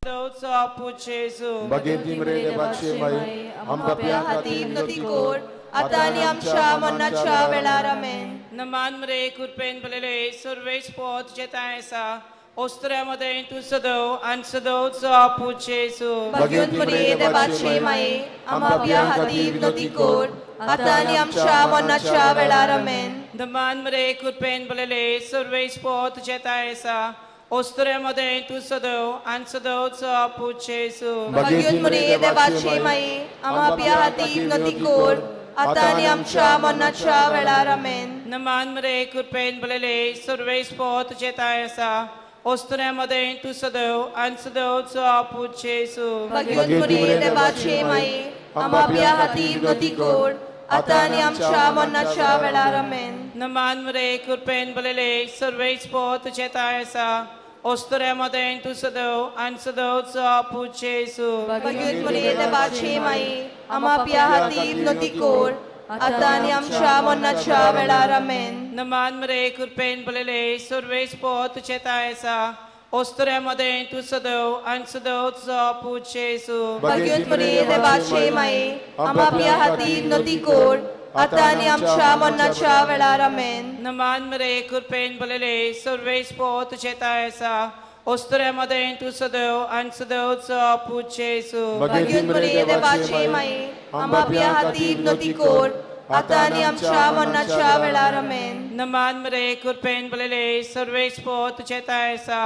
Bagenti mrede bache mai, ambapia hati notikor, atani amcha manacha velaramen. Naman mre kurpen balele survesh pot jetaesa. Ostraमध्ये तुझं अंशदो चापूचेसु. Bagenti mrede bache mai, ambapia hati notikor, atani amcha manacha velaramen. Naman mre kurpen balele survesh pot jetaesa. Ostraमध्ये तुझं अंशदो चापूचेसु. Bagenti mrede bache mai, ambapia hati notikor, atani amcha manacha velaramen. Naman mre kurpen balele survesh pot jetaesa. Ostraमध्ये तुझं अंशदो चापूचेसु. Bagenti mrede bache mai, ambapia hati notikor, atani amcha manacha velaramen. Naman mre kurpen balele survesh pot jetaesa. Ostraमध्ये तुझं अंशदो चापूचेसु. Bagenti mrede bache mai, ambapia hati notikor, atani amcha manacha velaramen. Naman mre kurpen balele survesh pot jetaesa. Ostraमध्ये तुझं अंशदो चापूचेसु. Bagenti mrede bache mai, ambapia hati notikor, atani amcha manacha velaramen. Naman mre kurpen balele survesh pot jetaesa. Ostraमध्ये तुझं अंशदो चापूचेसु. Bagenti mrede bache mai, ambapia hati notikor, atani amcha manacha velaramen. Naman mre kurpen balele survesh pot jetaesa.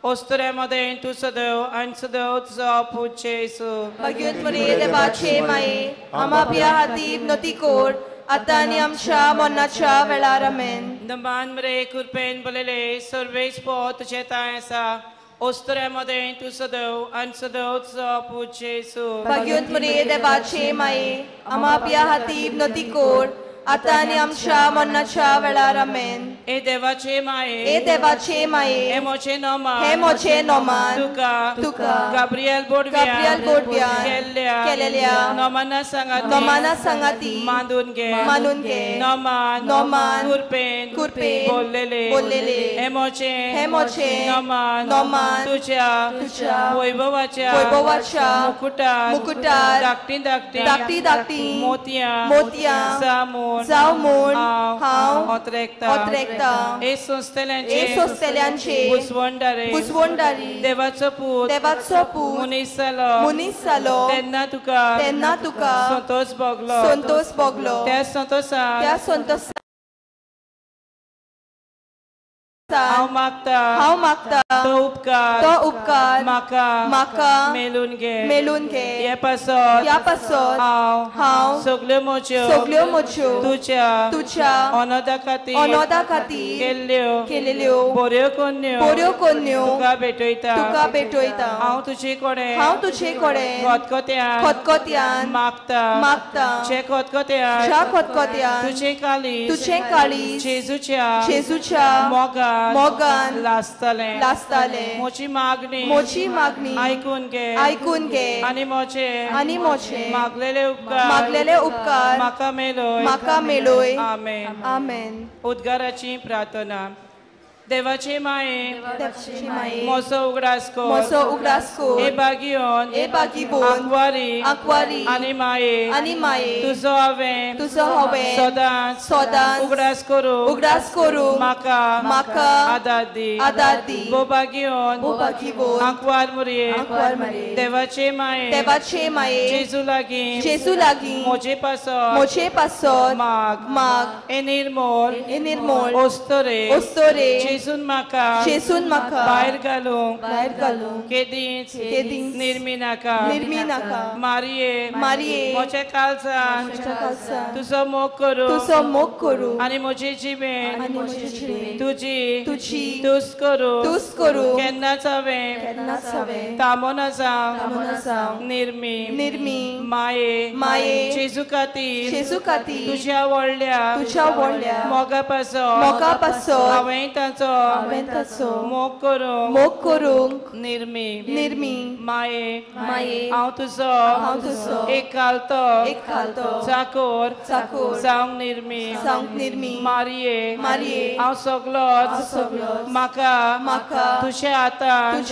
Ostraमध्ये तुझं अंशदो चापूचेसु. Bagenti mrede bache mai, ambapia hati notikor, atani amcha manacha velaramen. Naman mre kurpen balele survesh pot jetaesa. Ostraमध्ये तुझं अंशदो चापूचेसु. Bagenti mrede bache mai, ambapia hati notikor, atani amcha manacha velaramen. E devache mae. E devache mai, Emoche noman. hemoche noman, Tuka. Gabriel Bodvian. Kelelia. Nomana sangati, manunge, Noman. Kurpen, Bollele. Emoche. Noman. Tucha. Voivovacha, Mukutar, Dakti, Motia, Salmon, Hau, Otrekta, Esostelianche, Buswondari, Devatsoput, Munisalo, Tennatuka, Santos Boglo, Tia Santos How makta. To upkar. Maka. Melunge. Yapasot. How. Soglio mocho. Tucha. Onodakati. Kelio. Boreo konyo. Tuka betoita. How tuche kore. Khotkotian. Makta. Che khotkotian. Tuche kali. Chezucha. Mogan. Lastale. Mochi magni. Aikunge. Animoche. Maglele upkar. Makameloi. Amen. Udgarachi pratana. देवाचे माये moso उगडास्को ए बागियोन आक्वारी आणि माये तुझो हवे सदान उगडास्कोरू माका आदादी बो बागियोन आक्वार मुरिये देवाचे माये जेसू लागी मोचे पासो माग एनिर्मोल ओस्तोरे Jesun maka bair galung kedin nirminaka Marie moche kalsan tuso mokkoru ani moche jiben tuji tuskoru kenna save tamona sam nirmi maye Jesu kati tujia wolya moga paso hawen tanso हांवें मोग करूंक मोग करूंक निर्मी माये हांव तुजो एक घालतो चाकोर जावंक निर्मी मारये हांव सगलोच म्हाका तुज्या हातान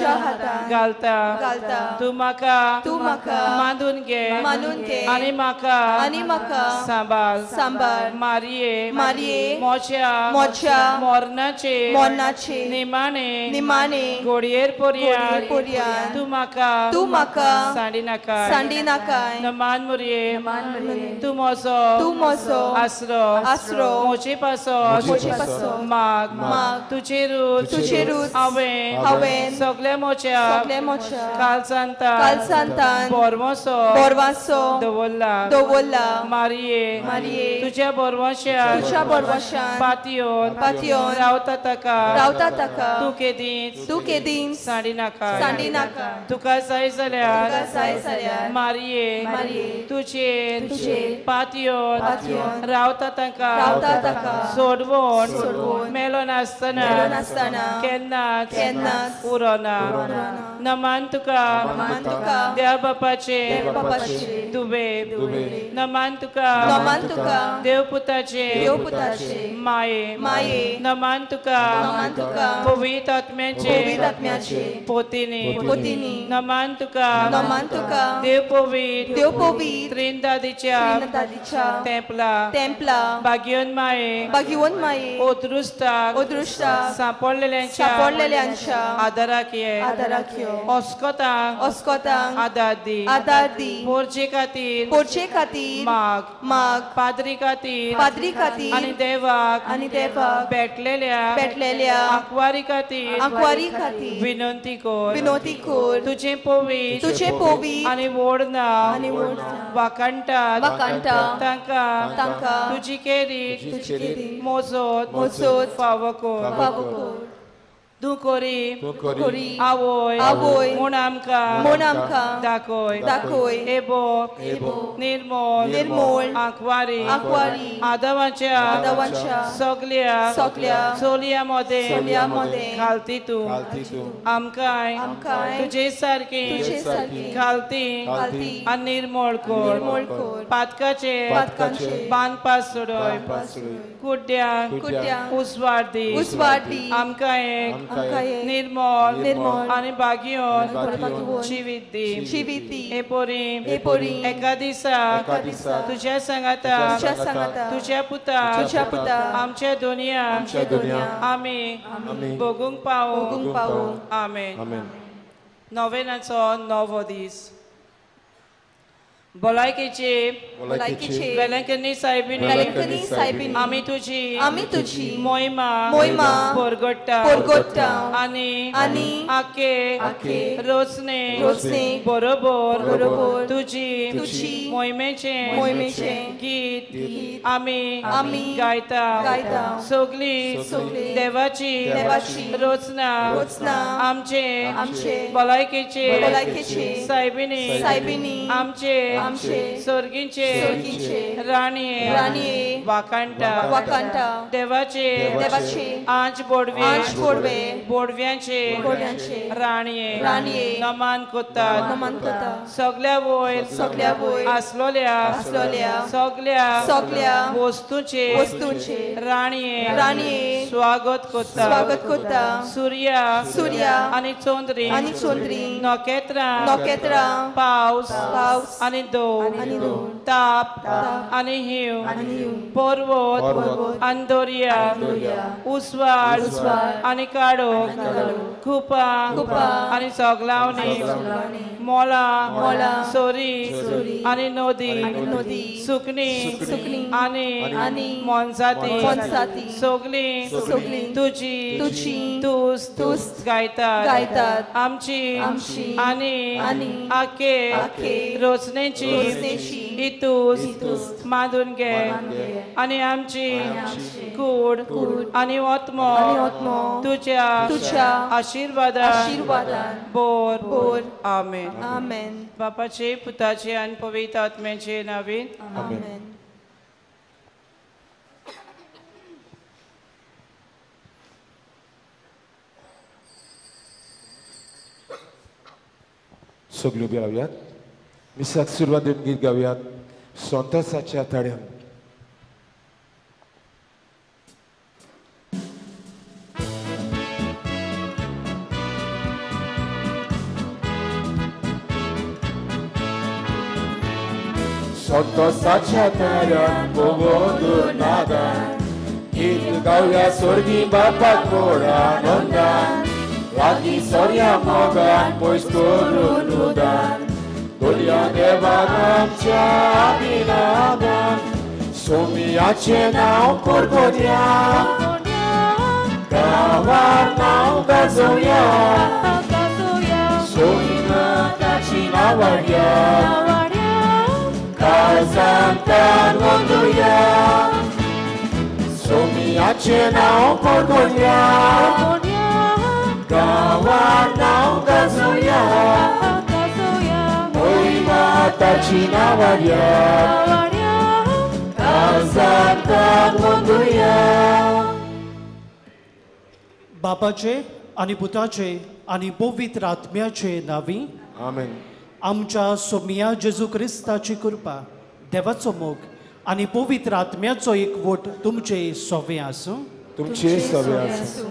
घालता तूं म्हाका मांडून घे आनी म्हाका सांबाळ मारये मोच्या मोरनाचे निमाणे घोडयेर पोरयान तूं म्हाका सांडी नाकाय नमान मुरये तूं मोजो आसरो मोचे पासो माग तुजे रूच हांवें सगल्या मोच्या कालसांतान बोरवासो दवरला मारये तुज्या बोरवाशान पातयोन रावता ताका तूं केदीन सांडी नाका तुका जाय जाल्यार मारये तुजेर पातयोन रावता ताका सोडवून मेलो नासतना केन्नाच उरोना नमान तुका देव बापाचे तुबे नमान तुका देव पुताचे माये नमान तुका पवित्र आत्म्याचे पोतिनी नमान तुका देव पवित्र त्रिंदादीच्या तेंपला बागियोन माये ओदृश्टाक सांपडलेल्यांच्या आदाराक ये ओस्कोतांक आदार दी पोरचे खातीर माग पाद्री खातीर आनी देवाक भेटलेल्या आंकवारी खातीर विनंती कोर तुझे पवित्र आनी व्हड नांव वाकांटा तांकां तुजी केरी मोजोत फावो कोर तूं कोरी आवय म्हूण आमकां दाखय एबो निर्मोल आंकवारी आदावाच्या सगल्या चोलया मोदें घालती तूं आमकांय तुजे सारकी घालती आनी निर्मोळ कोर पातकाचे बांदपास सोडय कुड्ड्यांक उसवाड आमकां एक निर्मल आनी बागियोन जिवीत दी हे पोरी एका दिसा तुज्या सांगाता तुज्या पुता आमच्या दुनिया आमी भोगूंक पावूं आमेन नोवेनाचो नवो दीस भलायकेची वेलंकनी साहेबीन आमी तुजी मोहिमा परगट्टा आनी आखे रोचने बरोबर तुजी मोहिमेचे गीत आमी गायता सगली देवाची रोचना आमचे भलायकेचे साहेबिनी आमचे सोर्गींचे राणीये वाकांटा देवाचे आंच बोडव्यांचे राणीये नमान कोत्तात सगल्या वयर आसलोल्या सगल्या वस्तूंचे राणीये स्वागत कोत्ता सूर्या आनी चोंद्री नखेत्रां पावस आनी ताप आनी हिंव पर्वत आनी दर्या उसवाड आनी काडोक खुपा आनी सगलावणी मोला सोरी आनी नदी सुकणी आनी मोनजाती सगली तुजी तुस गायतात आमची आनी आखे रोचनेची इतूस मांडून घे आनी आमची कूड आनी ओतमो तुज्या आशीर्वादान बोर आमेन बापाचे पुताचे आनी पवित्र आत्म्याचे नांवान आमेन सगळी उभी राहूयात. मिसाक सुरुवात देऊन गीत गाऊयात संतोषाच्या तळ्यान. संतोषाच्या तळ्यान पोगोंदून नादान गीत गाऊया स्वर्गी बापाक व्हड आनंदान. लागीं सोर्या मोगान पयस करून उदान दोल्या देवाक आमच्या अभिनादान. सोमियाचें नांव परगोद्या गांवार नांव गाजोवया. सोमिनाथाची नांवाड्या काळजांतान वंदुया. सोमियाचें नांव परगोद्या गांवार नांव गाजोवया. माताची नांवाड्या काळजांतान वंदुया. बापाचे आनी पुताचे आनी पवित्र आत्म्याचे नांवी आमेन. आमच्या सोमिया जेजू क्रिस्ताची कृपा देवाचो मोग आनी पवित्र आत्म्याचो एकवट तुमचे सोवे आसूं. तुमचे सवे आसूं.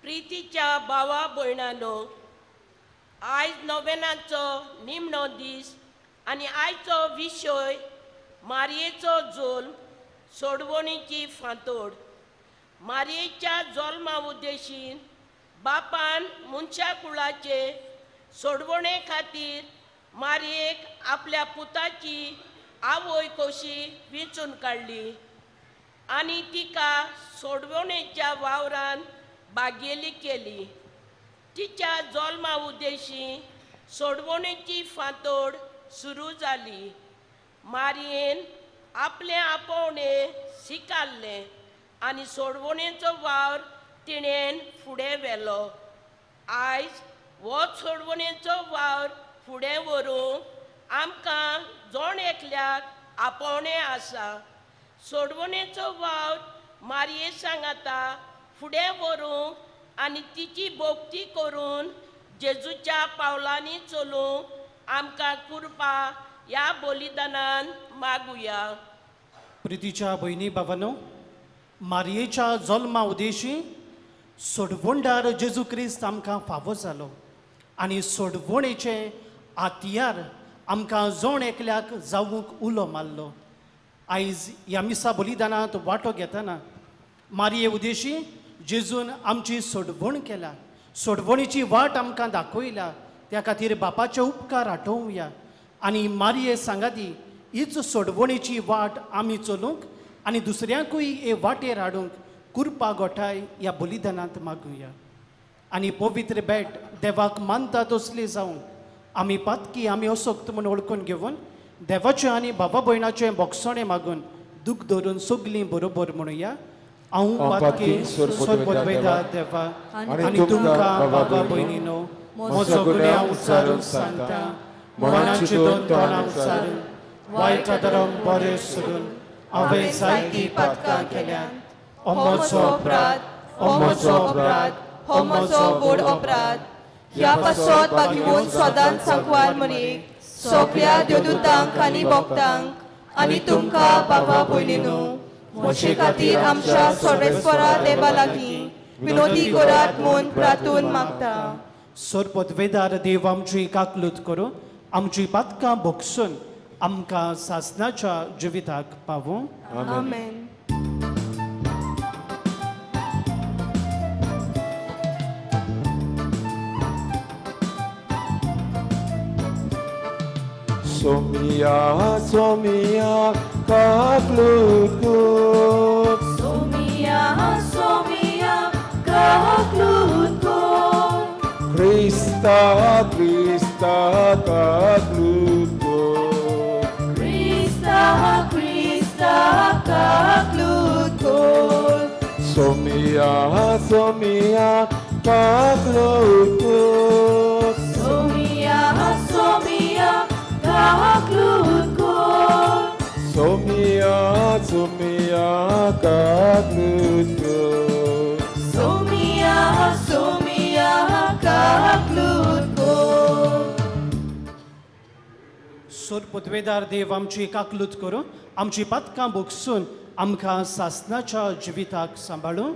प्रितीच्या भावा भयणांनो, आयज नोवेनाचो निमणो दीस आनी आयचो विशय मारयेचो जोल्म सोडवणीची फांतोड. मारयेच्या जल्मा उद्देशीन बापान मनशा कुळाचे सोडवणे खातीर मारयेक आपल्या पुताची आवय कशी वेंचून काडली आनी तिका सोडवणेच्या वावरान भागेली केली. तिच्या जल्मा उद्देशी सोडवणेची फांतोड सुरू जाली. मारयेन आपले आपोवणे स्विकारले आनी सोडवणेचो वावर तिणेन फुडें व्हेलो. आयज हो सोडवणेचो वावर फुडें व्हरूंक आमकां जोण एकल्याक आपोवणें आसा. सोडवणेचो वावर मारये सांगाता फुडें व्हरूंक आनी तिची भोक्ती करून जेजूच्या पावलांनी चलूंक आमकां कृपा ह्या बलिदानान मागुया. प्रितीच्या भयणी भावांनो, मारयेच्या जल्मा उद्देशी सोडवणदार जेजू क्रिस्त आमकां फावो जालो आनी सोडवणेचे आतयार आमकां जोण एकल्याक जावूंक उलो मारलो. आयज ह्या मिसा बलिदानांत वांटो घेतना मारये उद्देशी जेजून आमची सोडवण केला, सोडवणीची वाट आमकां दाखयल्या. त्या खातीर बापाचे उपकार आठोवया आनी मारये सांगाती हीच सोडवणीची वाट आमी चलूंक आनी दुसऱ्यांकूय हे वाटेर हाडूंक कृपा गोठाय ह्या बलिदानांत मागुया. आनी पवित्र भेट देवाक मानता तसली जावंक आमी पातकी आमी असोक्त म्हूण वळखून घेवन देवाचें आनी बाबा भयणाचें बोगसणें मागून दूख धरून सगलीं बरोबर म्हणुया. हांव पातकी सोदवेदा देवा आनी तुमकां बाबा भयणीनो म्हजो गुन्यांव उच्चारून सांगता. मनाची दोन तोंडां उच्चारून वायट आदारांक बरें सोडून हांवें जायतीं पातकां केल्यात. हो म्हजो अपराध, हो म्हजो अपराध, हो म्हजो व्हड अपराध. ह्या पासत बागिवून सदांच सांकवार म्हणीक सगळ्या देवदूतांक आनी भक्तांक आनी तुमकां बाबा भयणीनो म्हजे खातीर आमच्या सर्वेस्परा देवा लागीं विनोदी करात म्हूण प्रार्थून मागता. सोरपदवेदार देव आमची काकलूत करून आमची पातकां भोगसून आमकां सासणाच्या जिविताक पावूं. आमेन. Somia, somia, kaklutkut. Somia, somia, kaklutkut. Krista, Krista, kaklutkut. Krista, Krista, kaklutkut. Somia, somia, kaklutkut. Somia, somia, kaklutkut. Somia, somia, kaklutko. Somia, somia, kaklutko. सोर पदवेदार देव आमची काकलूत करूं आमची पातकां भोगसून आमकां सासनाच्या जिविताक सांबाळूं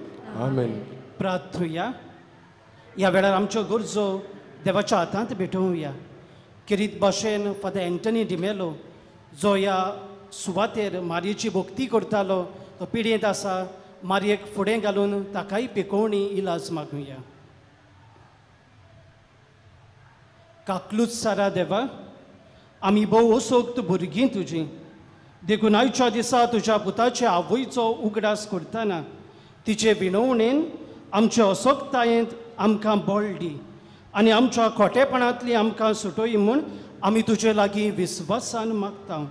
Amen. प्रार्थुया ह्या वेळार आमच्यो गरजो देवाच्या हातांत भेटोवया किरीत भाशेन फादर एंटनी डिमेलो जो ह्या सुवातेर मारयेची भोक्ती करतालो तो पिडयेंत आसा मारयेक फुडें घालून ताकाय पिकोवणी इलाज मागुया काकलूत सारा देवा आमी भोव ओसोक्त भुरगीं तुजीं देखून आयच्या दिसा तुज्या पुताच्या आवयचो उगडास करतना तिचे विणवणेन आमच्या असोक्तायेंत आमकां बळ दी आनी आमच्या खोटेपणांतली आमकां सुटोय म्हूण आमी तुजे लागीं विस्वासान मागता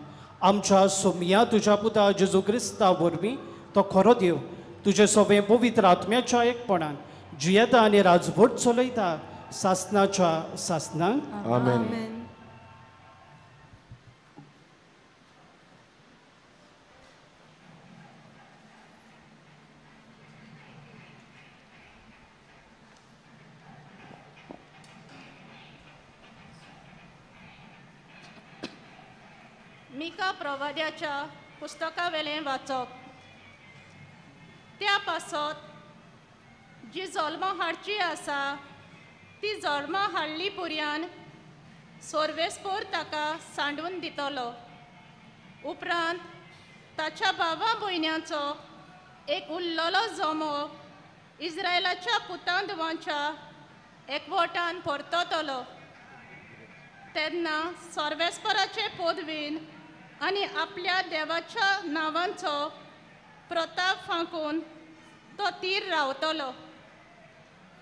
आमच्या सोमया तुज्या पुता जेजू क्रिस्ता वरवीं तो खरो देव तुजे सगळे पवित्र आत्म्याच्या एकपणान जियेता आनी राजवट चलयता सासनाच्या सासनाक Amen. मिका प्रवाद्याच्या पुस्तका वेलें वाचप त्या पासत जी जल्मां हाडची आसा ती जल्मां हाडली पुर्यान सोर्वेस्पोर ताका सांडून दितलो उपरांत ताच्या भावा भयण्यांचो एक उरलेलो जमो इस्रायलाच्या पुतांदवांच्या एकवटान परततलो तेन्ना सोर्वेस्पराचे पदवीन आनी आपल्या देवाच्या नांवांचो प्रताप फांकून तो तीर रावतलो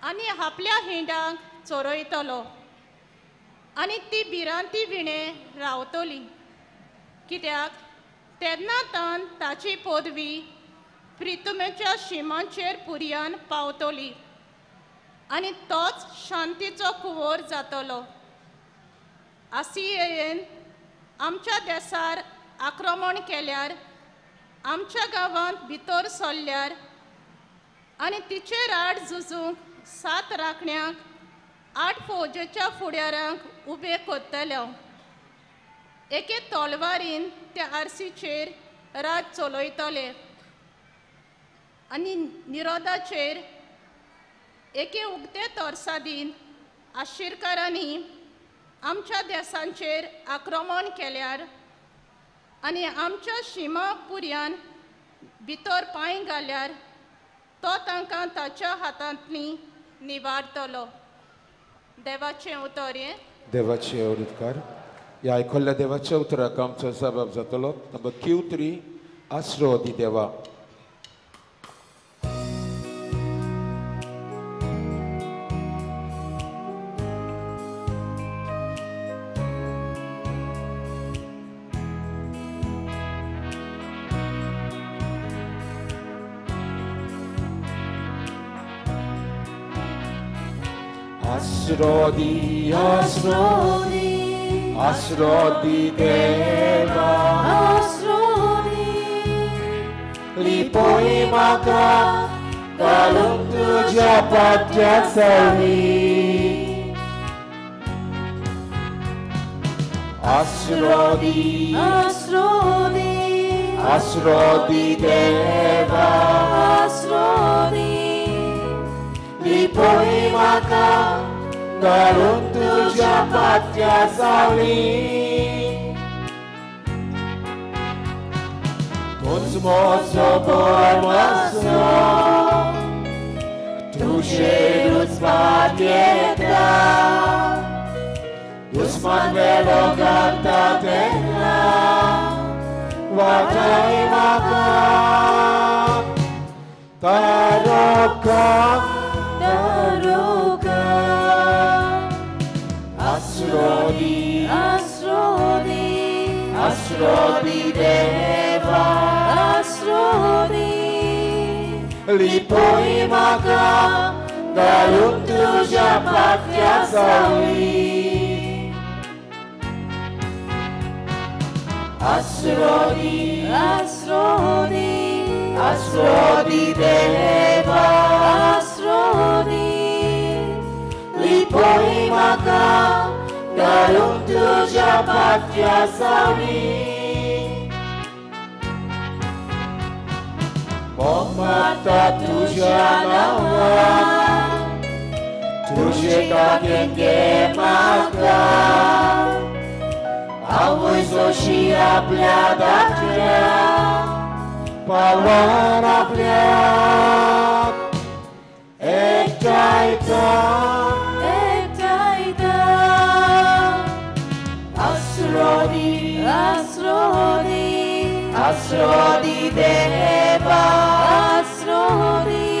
आनी आपल्या हिंडांक चोरयतलो आनी ती भिरांती विणे रावतली कित्याक तेन्ना तान ताची पदवी प्रितुमेच्या शिमांचेर पुर्यान पावतली आनी तोच शांतीचो कुंवर जातलो आसियेन आमच्या देसार आक्रमण केल्यार आमच्या गांवांत भितर सरल्यार आनी तिचेर आड झुजूंक 7 राखण्यांक 8 फौजेच्या फुडाऱ्यांक उबे करतले एके तलवारीन त्या आरसीचेर राज चलयतले आनी निरोधाचेर एके उगते तोरसादीन आशिरकारांनी आमच्या देसांचेर आक्रमण केल्यार आनी आमच्या शिमा पुर्यान भितर पांय घाल्यार तो तांकां ताच्या हातांतली निवारतलो देवाचें उतर हें देवाचे उदकार ह्या आयकल्ल्या देवाच्या उतराक आमचो जबाब जातलो नंबर Q3 आसरो दी देवा Asrodi, Asrodi, Asrodi Deva, Asrodi, lipoi maka dalam tujuh patya sali. Asrodi, Asrodi, Asrodi Deva, Asrodi, lipoi maka dalam tujuh patya sali. Toți mozo bormoso, tu șeruți patieta, Dusman velo gata tena, wakai maka, taroka, taroka, Asrodi, Asrodi, Asrodi Deva, Asrodi, lipoi maka, dalam tujuh patya sali. Asrodi, Asrodi, Asrodi Deva, Asrodi, lipoi maka, galung tuja patya sawi. Mata tuja nawa, tuje kakenge maka. Avui soshia pleadatria, pavara pleat, ektaita, ektaita. Asrodi, Asrodi, Asrodi Deva, Asrodi,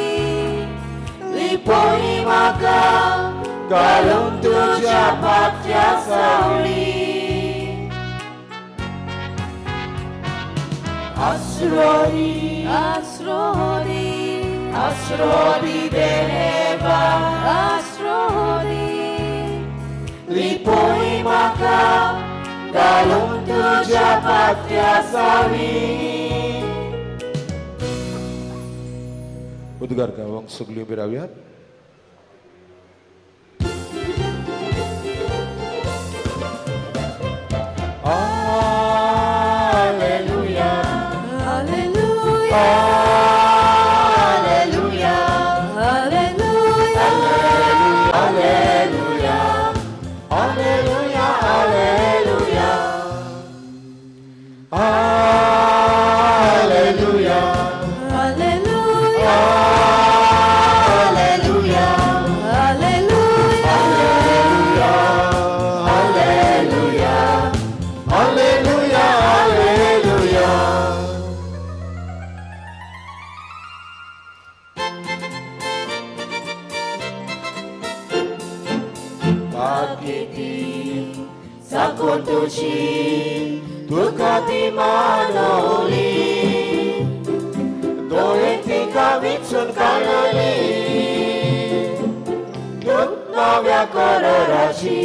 lipoi maka, galung tuja patya sauli. Asrodi, Asrodi, Asrodi Deva, Asrodi, lipoi maka, galung tuja patya sawi. उद्गार गावंक सगळीं उबी रावयात. Sakuntuci, tukati manoli, doenti kavitsun kanali, duk navya kororaci.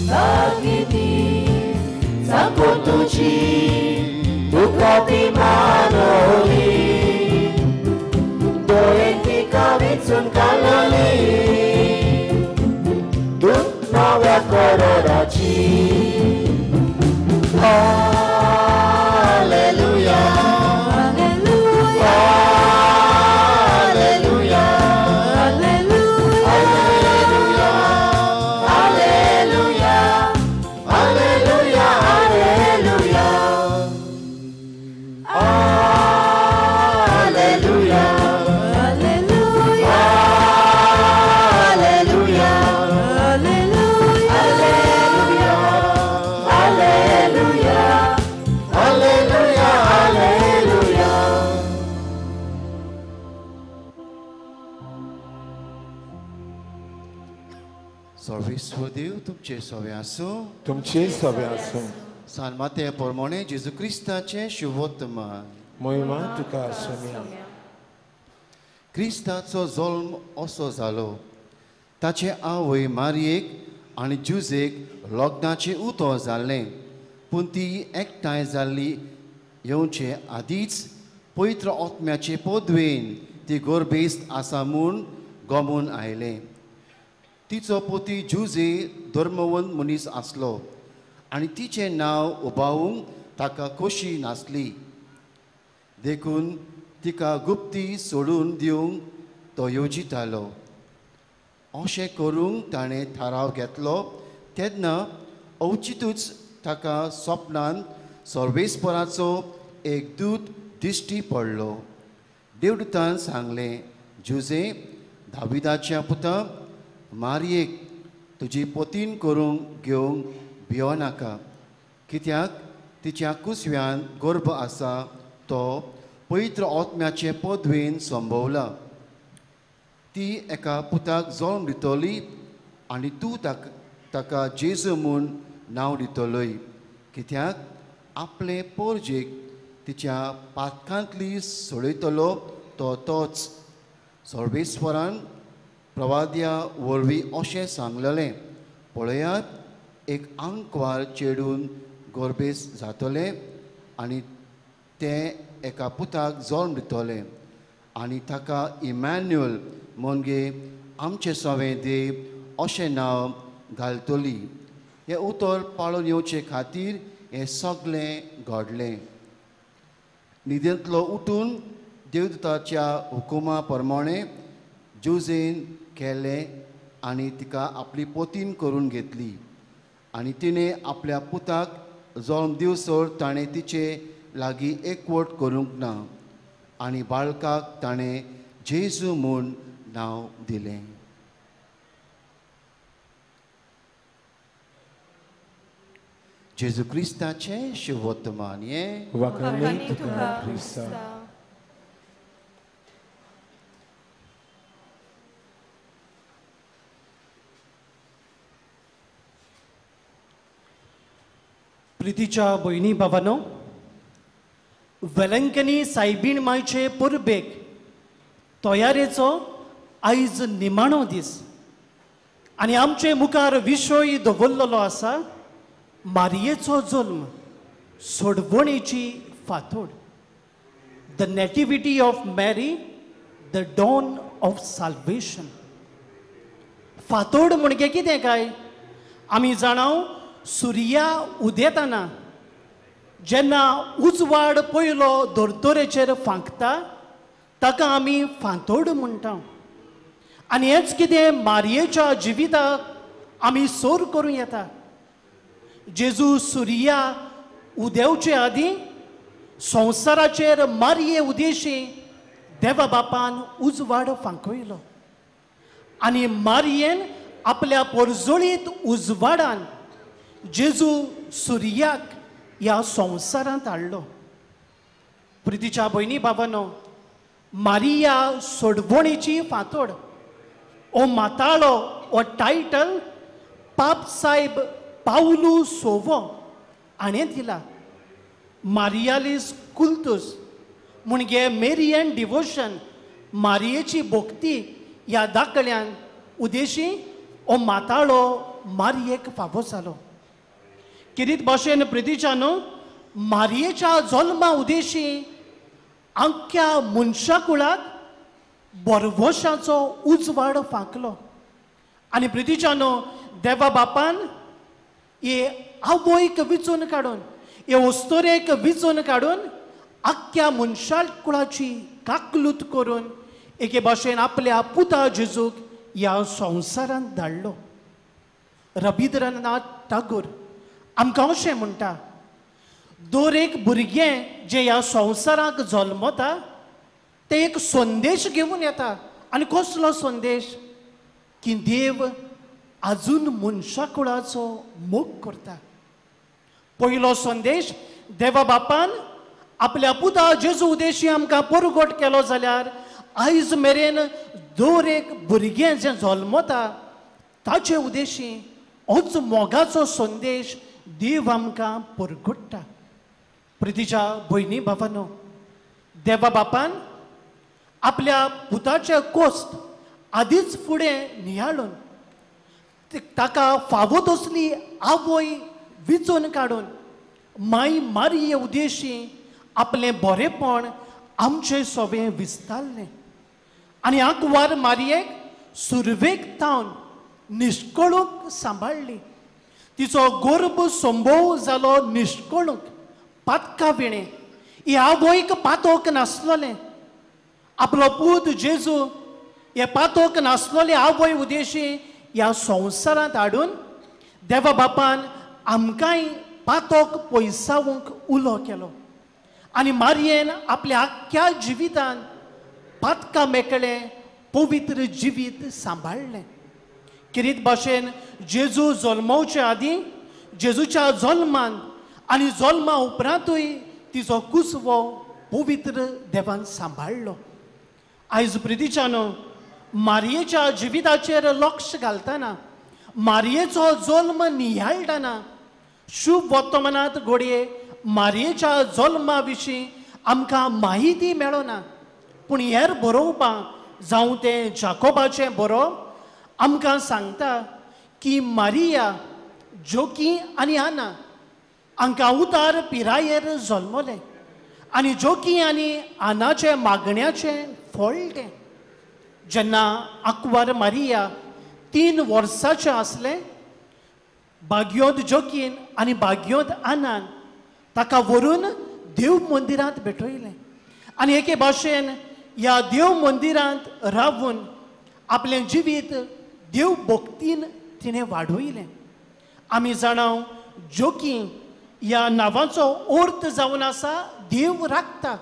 Sagiti, sakuntuci, tukati manoli, doenti kavitsun kanali. Nove kororaci. Alleluia, Alleluia, Alleluia, Alleluia, Alleluia, Alleluia, Alleluia, Alleluia, Alleluia, सर्वेश्वरदेव तुमचे सवे आसूं. तुमचे सवे आसूं. सालमाते प्रमाणे जेजू क्रिस्ताचे शुभोत्तमान. महिमा तुका आसूं. क्रिस्ताचो जल्म असो जालो. ताचे आवय मारयेक आनी जुजेक लग्नाचें उतो जाल्लें, पूण ती एकठांय जाल्ली येवचे आदींच पवित्र आत्म्याचे पदवेन ती गर्भेस्त आसा म्हूण गमून आयलें. तिचो पती जुजे धर्मवंत मनीस आसलो आनी तिचें नांव उबावूंक ताका खोशी नासली. देखून तिका गुप्ती सोडून दिवंक तो येवजितालो. अशें करूंक ताणें थाराव घेतलो. तेन्ना अवचितूच ताका स्वप्नांत सर्वेस्पराचो एक दूत दिश्टी पडलो. देवदूतान सांगलें, जुजे, दाविदाच्या पुता, मारयेक तुजी पतीन करूंक घेवंक भियोनाका, कित्याक तिच्या कुसव्यान गर्भ आसा तो पवित्र आत्म्याचे पदवेन संभवला. ती एका पुताक जल्म दितली आनी तूं ताका जेजू म्हूण नांव दितलोय, कित्याक आपले पोरजेक तिच्या पातकांतली सोडयतलो तो तोच. सर्वेस्वरान प्रवाद्या वरवीं अशें सांगलेलें, पळयात एक आंकवार चेडून गोरबेस जातले आनी ते एका पुताक जल्म दितले आनी ताका इमॅन्युअल म्हणजे आमचे सवे देव अशें नांव घालतली. हें उतर पाळून येवचे खातीर हें सगळें घडलें. न्हिदेंतलो उठून देवदूताच्या हुकुमा प्रमाणे जुजेन केलें आनी तिका आपली पोतीन करून घेतली आनी तिणें आपल्या पुताक जल्म दिवसर ताणें तिचे लागीं एकवट करूंक ना आनी बाळकाक ताणें जेजू म्हूण नांव दिलें. जेजू क्रिस्ताचें शुभ वर्तमान हें वखणी तुका क्रिस्ता. प्रितीच्या भयणी भावांनो, वेलंकनी सायबीण मायचे पुर्बेक तयारेचो आयज निमाणो दीस आनी आमचे मुखार विशय दवरलेलो आसा मारयेचो जल्म, सोडवणेची फांतोड. द नेटिविटी ऑफ मॅरी, द डॉन ऑफ साल्वेशन. फांतोड म्हणजे कितें काय? आमी जाणाव सुर्या उदेताना जेन्ना उजवाड पयलो दोरतोरेचेर फांकता ताका आमी फांतोड म्हणटा. आनी हेच कितें मारयेच्या जिविताक आमी सोर करूं येता. जेजू सुर्या उदेवचे आदीं संवसाराचेर मारये उदेशी देवा बापान उजवाड फांकयलो आनी मारयेन आपल्या पोरजोळीत उजवाडान जेजू सुर्याक ह्या संवसारांत हाडलो. प्रितीच्या भयणी भावांनो, मारिया सोडवणेची फांतोड हो माताळो हो टायटल पाप साहेब पावलू सोवो हाणें दिला. मारियालिस कुल्तूस म्हणजे मेरियन डिवोशन, मारयेची भक्ती ह्या दाखल्यान उदेशी हो माताळो मारयेक फावो जालो. किरीत भाशेन प्रितीच्यानो, मारयेच्या जल्मा उदेशी आख्या मनशा कुळाक बरवशाचो उजवाड फांकलो. आनी प्रितीच्यानो, देवा बापान हे आवयक विचून काडून, हे ओस्तोरेक विचून काडून आख्या मनशा कुळाची काकलूत करून एके भाशेन आपल्या पुता जेजूक ह्या संवसारांत धाडलो. रबिंद्रनाथ टागोर आमकां अशें म्हणटा, दर एक भुरगें जें ह्या संवसाराक जल्मता तें एक संदेश घेवन येता. आनी कसलो संदेश? की देव आजून मनशा कुळाचो मोग करता. पयलो संदेश देवा बापान आपल्या पुता जेजू उदेशी आमकां परगट केलो जाल्यार आयज मेरेन दर एक भुरगें जें जल्मता ताचे उदेशी होच मोगाचो संदेश देव आमकां परगट्टा. प्रितीच्या भयणी भावांनो, देवा बापान आपल्या पुताचे कोस्त आदींच फुडें नियाळून ताका फावो तसली आवय विचून काडून माय मारये उदेशी आपलें बरेपण आमचे सोबें विस्तारलें. आनी आंकवार मारयेक सुरवेक तावन निश्कळूक सांबाळली. तिचो गर्भ संभोव जालो निश्कळूक, पातका विणे. ही आवयक पातोक नासलोलें. आपलो पूत जेजू हे पातोक नासलोले आवय उदेशी ह्या संवसारांत हाडून देवा बापान आमकांय पातोक पयसावूंक उलो केलो. आनी मारयेन आपल्या आख्या जिवितान पातका मेकळें पवित्र जिवीत सांबाळलें. किरीत भाशेन जेजू जल्मवचे आदीं, जेजूच्या जल्मान आनी जल्मा उपरांतूय तिचो कुसवो पवित्र देवान सांबाळलो. आयज प्रितीच्यानो, मारयेच्या जिविताचेर लक्ष घालतना, मारयेचो जल्म नियाळटना शुभ वर्तमानांत घडये मारयेच्या जल्मा विशीं आमकां माहिती मेळना. पूण हेर बरोवपाक जावं तें जाकोबाचें बरोवप आमकां सांगता की मारिया, जोकी आनी आना हांकां उतार पिरायेर जल्मलें आनी जोकी आनी आनाचे मागण्याचे फळ तें. जेन्ना आंकवार मारिया 3 वर्साचें आसलें, बाग्योद जोकीन आनी बाग्योद आनान ताका व्हरून देव मंदिरांत भेटयलें आनी एके भाशेन ह्या देव मंदिरांत रावून आपलें जिवीत देव भक्तीन तिणें वाडयलें. आमी जाणाव जोकी ह्या नांवाचो अर्थ जावन आसा देव राखता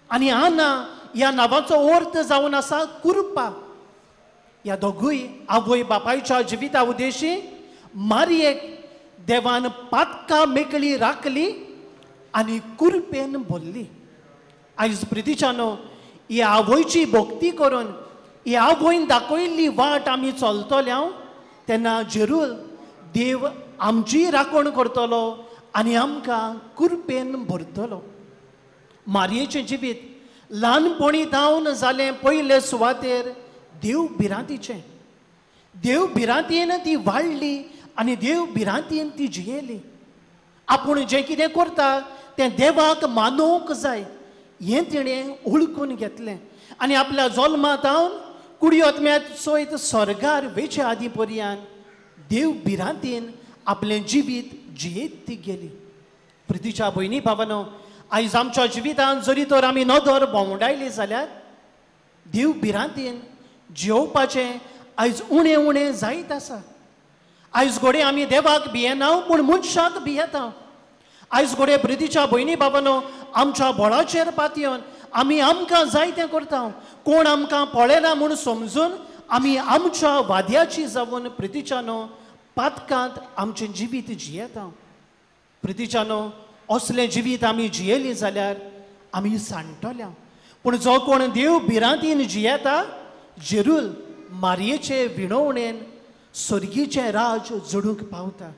आनी आना ह्या नांवाचो अर्थ जावन आसा कुरपा. ह्या दोगूय आवय बापायच्या जिविता उद्देशी मारयेक देवान पातकां मेकळी राखली आनी कुरपेन भरली. आयज प्रितीच्यानो ही आवयची भक्ती करून ही आवयन दाखयल्ली वाट आमी चलतले तेन्ना जरूर देव आमची राखण करतलो आनी आमकां कुरपेन भरतलो. मारयेचें जिवीत ल्हानपणी जावन जालें पयले सुवातेर देव भिरांतीचें. देव भिरांतीन ती वाडली आनी देव भिरांतीन ती जियेली. आपूण जें कितें करता तें देवाक मानूंक जाय हें तिणें ओळखून घेतलें आनी आपल्या जल्मांत जावन कुडयोत्म्यात सयत स्वर्गार वेचे आदी पर्यान देव भिरांतीन आपलें जिवीत जियेत ती गेली. प्रितीच्या भयणी भावानो, आयज आमच्या जिवितांत जरी तर आमी नदर भोंवडायली जाल्यार देव भिरांतीन जेवपाचें आयज उणें उणें जायत आसा. आयज घोडे आमी देवाक भियेना पूण मनशाक भियेता. आयज घोडे प्रितीच्या भयणी भावानो, आमच्या बळाचेर पातयेवन आमी आमकां जाय तें करता. कोण आमकां पळयना म्हूण समजून आमी आमच्या वाद्याची जावन प्रितीच्यानो पातकांत आमचें जिवीत जियेता. प्रितीच्यानो असलें जिवीत आमी जियेलीं जाल्यार आमी सांडटल्या. पूण जो कोण देव भिरांतीन जियेता जरूर मारयेचे विणवणेन स्वर्गीचें राज जडूंक पावता.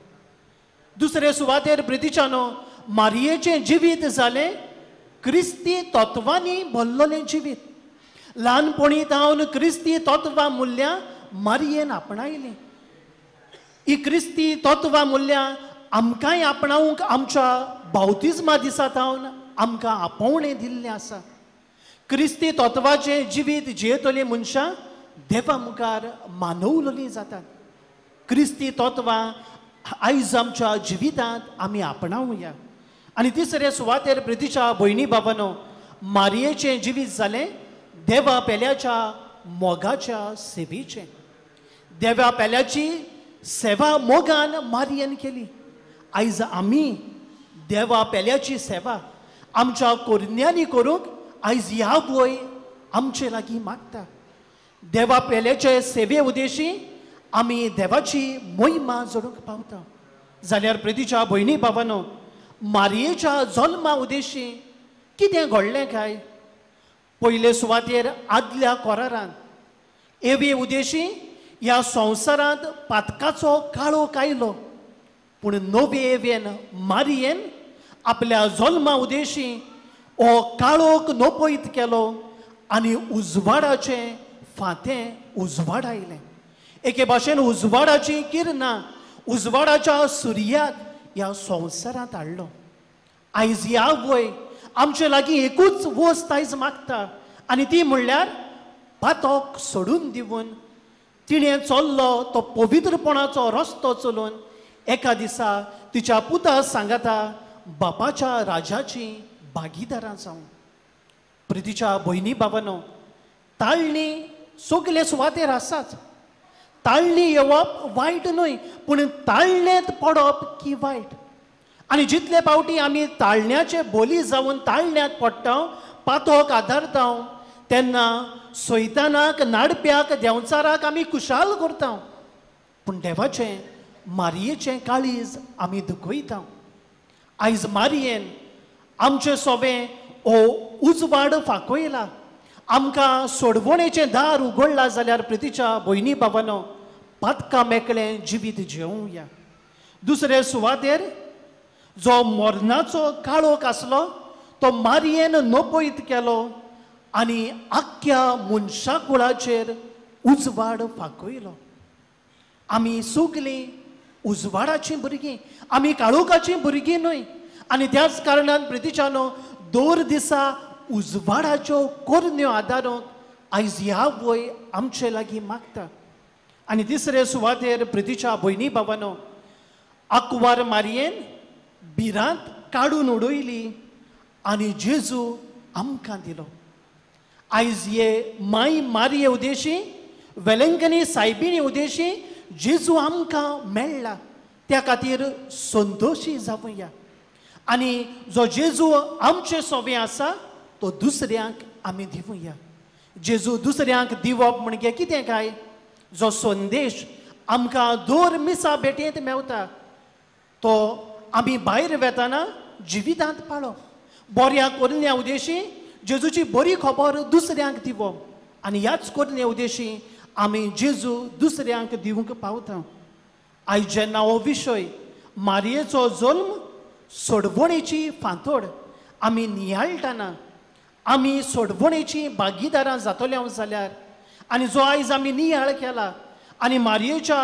दुसरे सुवातेर प्रितीच्यानो मारयेचें जिवीत जालें क्रिस्ती तत्वांनी भरलेलें जिवीत. ल्हानपणी जावन क्रिस्ती तत्वां मूल्यां मारयेन आपणायलीं. ही क्रिस्ती तत्वां मूल्यां आमकांय आपणावंक आमच्या बावतिजमा दिसा जावन आमकां आपोवणें दिल्लें आसा. क्रिस्ती तत्वाचें जिवीत जियेतलीं मनशां देवा मुखार मानवलेलीं जातात. क्रिस्ती तत्वां आयज आमच्या जिवितांत आमी आपणावया. आनी तिसरे सुवातेर प्रितीच्या भयणी भावानो, मारयेचें जिवीत जालें देवा पेल्याच्या मोगाच्या सेवेचें. देवा पेल्याची सेवा मोगान मारयेन केली. आयज आमी देवा पेल्याची सेवा आमच्या कोरन्यांनी करूंक आयज ह्या वय आमचे लागीं मागता. देवा पेल्याचे सेवे उद्देशी आमी देवाची महिमा जोडूंक पावता. जाल्यार प्रितीच्या भयणी भावानो, मारयेच्या जल्मा उद्देशी कितें घडलें काय? पयले सुवातेर आदल्या कोरारांत एवे उद्देशी ह्या संवसारांत पातकाचो काळोख आयलो. पूण नवे एवेन मारयेन आपल्या जल्मा उद्देशी हो काळोख नोपयत केलो आनी उजवाडाचें फातें उजवाड आयलें. एके भाशेन उजवाडाची किरणां उजवाडाच्या सुर्याक ह्या संवसारांत हाडलो. आयज ह्या वय आमचे लागीं एकूच वस्त आयज मागता आनी ती म्हणल्यार पातोक सोडून दिवन तिणें चल्लो तो पवित्रपणाचो रस्तो चलून एका दिसा तिच्या पुता सांगाता बापाच्या राजाची भागीदारां जावं. प्रितीच्या भयणी भावानो, ताळणी सगले सुवातेर आसाच. ताळणी येवप वायट न्हय, पूण ताळणेंत पडप की वायट. आनी जितले फावटी आमी ताळण्याचे बोली जावन ताळण्यांत पडटा, पातोक आदारता, तेन्ना सैतानाक नाडप्याक देंवचाराक आमी खुशाल करता. पूण देवाचें मारयेचें काळीज आमी दुखयता. आयज मारयेन आमचें सोबें हो उजवाड फांकयला. आमकां सोडवणेचें दार उगडलां जाल्यार प्रितीच्या भयणी भावानो, पातकां मेकळें जिवीत जियोवया. दुसरे सुवातेर जो मरणाचो काळोख आसलो तो मारयेन नोपयत केलो आनी आख्ख्या मनशा कुळाचेर उजवाड फांकयलो. आमी सगलीं उजवाडाची भुरगीं आमी काळोखाची भुरगीं न्हय आनी त्याच कारणान प्रितीच्यानो दर दिसा उजवाडाच्यो कोरण्यो आदारूंक आयज ह्या वय आमचे लागीं मागता. आनी तिसरे सुवातेर प्रितीच्या भयणी भावानो आंकवार मारयेन बिरांत काडून उडयली आनी जेजू आमकां दिलो. आयज हे माय मारये उदेशी वेलंकनी सायबिणी उदेशी जेजू आमकां मेळ्ळा त्या खातीर संतोशी जावया. आनी जो जेजू आमचे सोबे आसा तो दुसऱ्यांक आमी दिवया. जेजू दुसऱ्यांक दिवप म्हणजे कितें काय, जो संदेश आमकां दर मिसा भेटेंत मेवता तो आमी भायर वेताना जिवितांत पाळप. बऱ्या कोरण्या उदेशी जेजूची बरी खबर दुसऱ्यांक दिवप आनी ह्याच कोरण्या उदेशी आमी जेजू दुसऱ्यांक दिवंक पावता. आयज जेन्ना हो विशय मारयेचो जल्म सोडवणेची फांतोड आमी नियाळटना आमी सोडवणेची भागीदारां जातल्या जाल्यार आनी जो आयज आमी नियाळ केला आनी मारयेच्या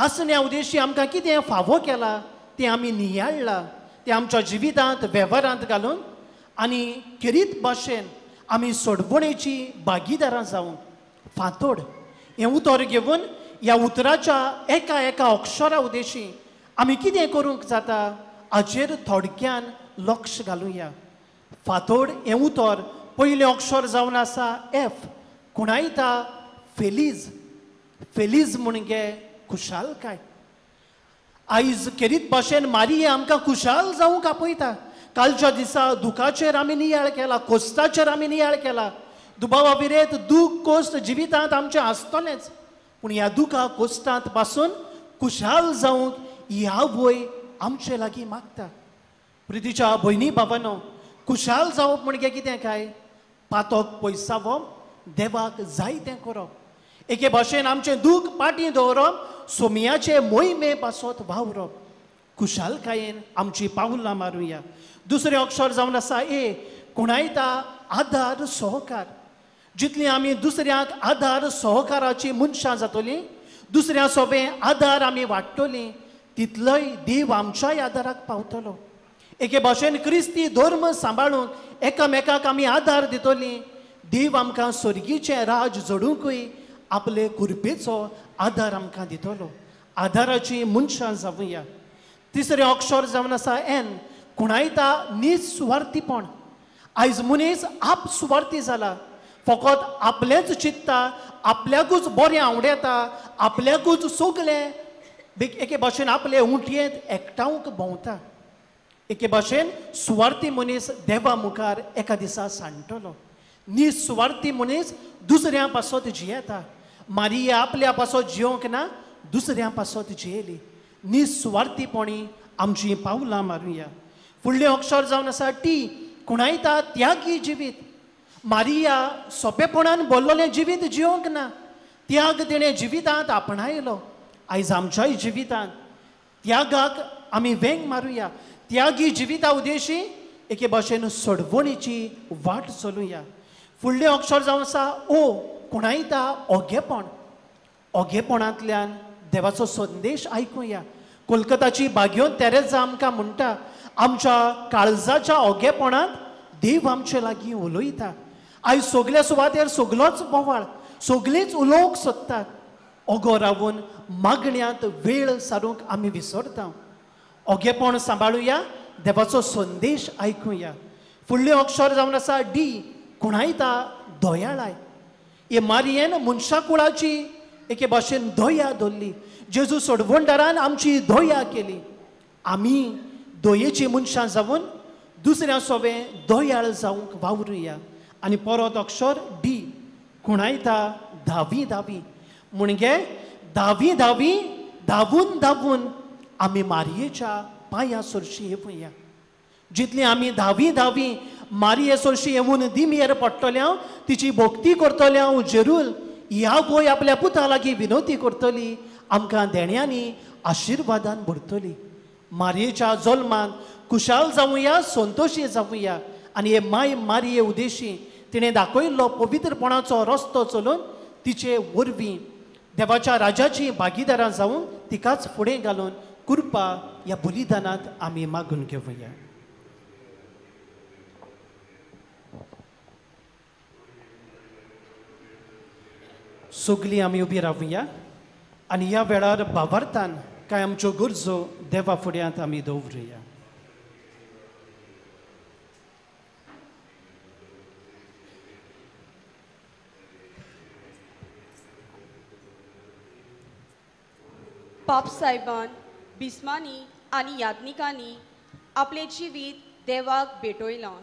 आसण्या उदेशी आमकां कितें फावो केला तें आमी नियाळ्ळा तें आमच्या जिवितांत वेव्हारांत घालून आनी खेरीत भाशेन आमी सोडवणेची भागीदारां जावंक फांतोड हें उतर घेवन ह्या उतराच्या एका एका अक्षरा उदेशी आमी कितें करूंक जाता हाचेर थोडक्यान लक्ष घालुया. फांतोड हें उतर पयलें अक्षर जावन आसा एफ. कुणायता फेलीज. फेलीज म्हणजे खुशालकाय. आयज खेरीत भाशेन मारये आमकां खुशाल जावंक आपयता. कालच्या दिसा दुखाचेर आमी नियाळ केला, कोस्ताचेर आमी नियाळ केला. दुबावा विरेत दूख कोस्त जिवितांत आमचें आसतलेंच पूण ह्या दुखा कोस्तांत पासून खुशाल जावंक ह्या वय आमचे लागीं मागता. प्रितीच्या भयणी भावानो खुशाल जावप म्हणजे कितें काय, पातोक पयसावप, देवाक जाय तें करप, एके भाशेन आमचें दूख पाटी दवरप, सोमयाचे मोहिमे पासत वावरप. खुशालकायेन आमची पावलां मारुया. दुसरें अक्षर जावन आसा ए. कुणायता आदार सहकार. जितली आमी दुसऱ्यांक आदार सहकाराची मनशां जातलीं, दुसऱ्या सोबें आदार आमी वाडटलीं, तितलोय देव आमच्याय आदाराक पावतलो. एके भाशेन क्रिस्ती धर्म सांबाळूंक एकामेकाक आमी आदार दितलीं, देव आमकां स्वर्गीचें राज जडूंकूय आपले कृपेचो आदार आमकां दितलो. आदाराची मनशां जावया. तिसरें अक्षर जावन आसा एन. कुणायता निस्वार्थीपण. आयज मनीस आप सुवार्थी जाला, फकत आपलेंच चित्ता, आपल्याकूच बरें आवडेता, आपल्याकूच सगलें एके भाशेन आपले उंटयेंत एकठांवक भोंवता. एके भाशेन सुवार्थी मनीस देवा मुखार एका दिसा सांडटलो. निस्वार्थी मनीस दुसऱ्यां पासत जियेता. मारिया आपल्या पासत जियोंक ना, दुसऱ्यां पासत जियेली. निस्वार्थीपणी आमची पावलां मारुया. फुडलें अक्षर जावन आसा टी. कुणायता त्यागी जिवीत. मारिया सोंपेपणान बोल्लोलें जिवीत जियोंक ना, त्याग तिणें जिवितांत आपणायलो. आयज आमच्याय जिवितांत त्यागाक आमी वेंग मारुया. त्यागी जिविता उदेशी एके भाशेन सोडवणेची वाट चलुया. फुडलें अक्षर जावन आसा ओ. कुणायता ओगेपण. ओगेपणांतल्यान देवाचो संदेश आयकुया. कोलकाताची भाग्योन तेरेजा आमकां म्हणटा, आमच्या काळजाच्या ओगेपणांत देव आमचे लागीं उलयता. आयज सगल्या सुवातेर सगलोच बोवाळ, सगळींच उलोवंक सोदतात. ओगो रावून मागण्यांत वेळ सारूंक आमी विसरता. ओगेपण सांबाळुया, देवाचो संदेश आयकुया. फुडलें अक्षर जावन आसा डी. कुणायता दोयाळाय. हे मारयेन मनशा कुळाची एके भाशेन दोया धरली. जेजू सोडवणदारान आमची दोया केली. आमी दोयेची मनशां जावन दुसऱ्या सोबें दोयाळ जावंक वावरुया. आनी परत अक्षर डी. कुणायता धावी धावी. म्हणजे धावी धावी धावून धावून आमी मारयेच्या पांया सरशी येवया. जितली आमी धावी धावी मारये सरशी येवन दिमेर पडटल्या, तिची भक्ती करतल्या, जरूर ह्या वय आपल्या पुता लागीं विनोती करतली, आमकां देण्यांनी आशिर्वादान भरतली. मारयेच्या जल्मान खुशाल जावया, संतोशी जावया. आनी हे माय मारये उदेशी तिणें दाखयल्लो पवित्रपणाचो रस्तो चलून तिचे वरवीं देवाच्या राजाची भागीदारां जावन तिकाच फुडें घालून कृपा ह्या बलिदानांत आमी मागून घेवया. सगळीं आमी उबी रावया आनी ह्या वेळार भावार्थान कांय आमच्यो गरजो देवा फुड्यांत आमी दवरुया. पाप साहेबान बिस्मानी आनी याज्ञिकांनी आपले जिवीत देवाक भेटयलां.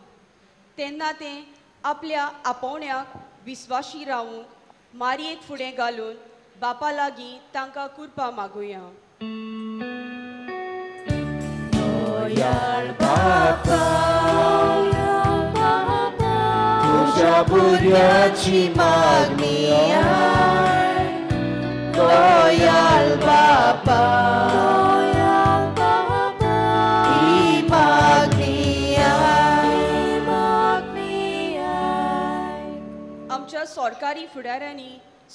तेन्ना तें आपल्या आपोवण्याक विस्वाशी रावूंक मारयेक फुडें घालून बापा लागीं तांकां कृपा मागुया. तुझ्या बुरयाची मागणी दयाळ बापा, ही मागणी आमच्या सरकारी फुडाऱ्यांनी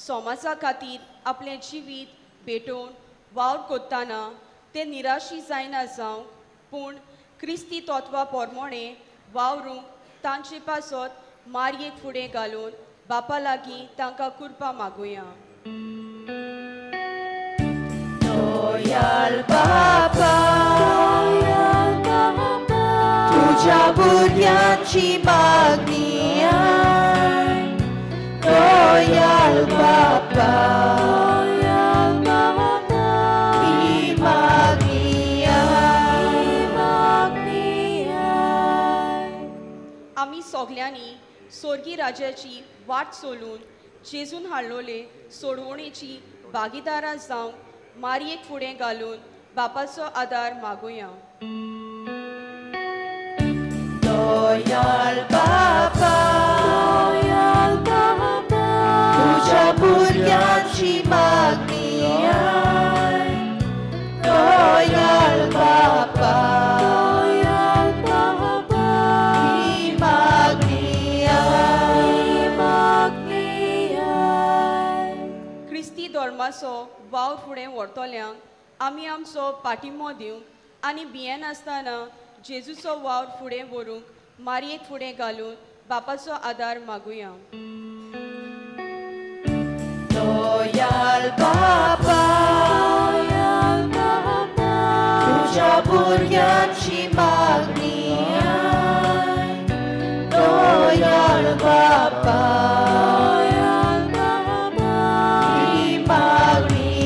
समाजा खातीर आपलें जिवीत भेटोवन वावर कोत्ताना ते निराशी जायना जावंक, पूण क्रिस्ती तत्वां प्रमाणें वावरूंक तांचे पासत मारयेक फुडें घालून बापा लागीं तांकां कृपा मागुया. दयाळ बापा, तुझ्या बुरयांची मागणी दयाळ बापा, ही मागणी आमी सगल्यांनी सोर्गी राजाची वाट सोलून जेजून हाडलोले सोडवणेची भागीदारां जावंक मारयेक फुडें घालून बापाचो आदार मागुया. दयाळ बापा, तुझ्या बुरयांची मागणी दयाळ बापा, ही मागणी क्रिस्ती धर्माचो वावर फुडें व्हरतल्यांक आमी आमचो पाठिंबो दिवंक आनी भियेन आसतना जेजूचो वावर फुडें व्हरूंक मारयेक फुडें घालून बापाचो आदार मागुया. दयाळ बापा, तुझ्या बुरयांची मागणी दयाळ बापा, ही मागणी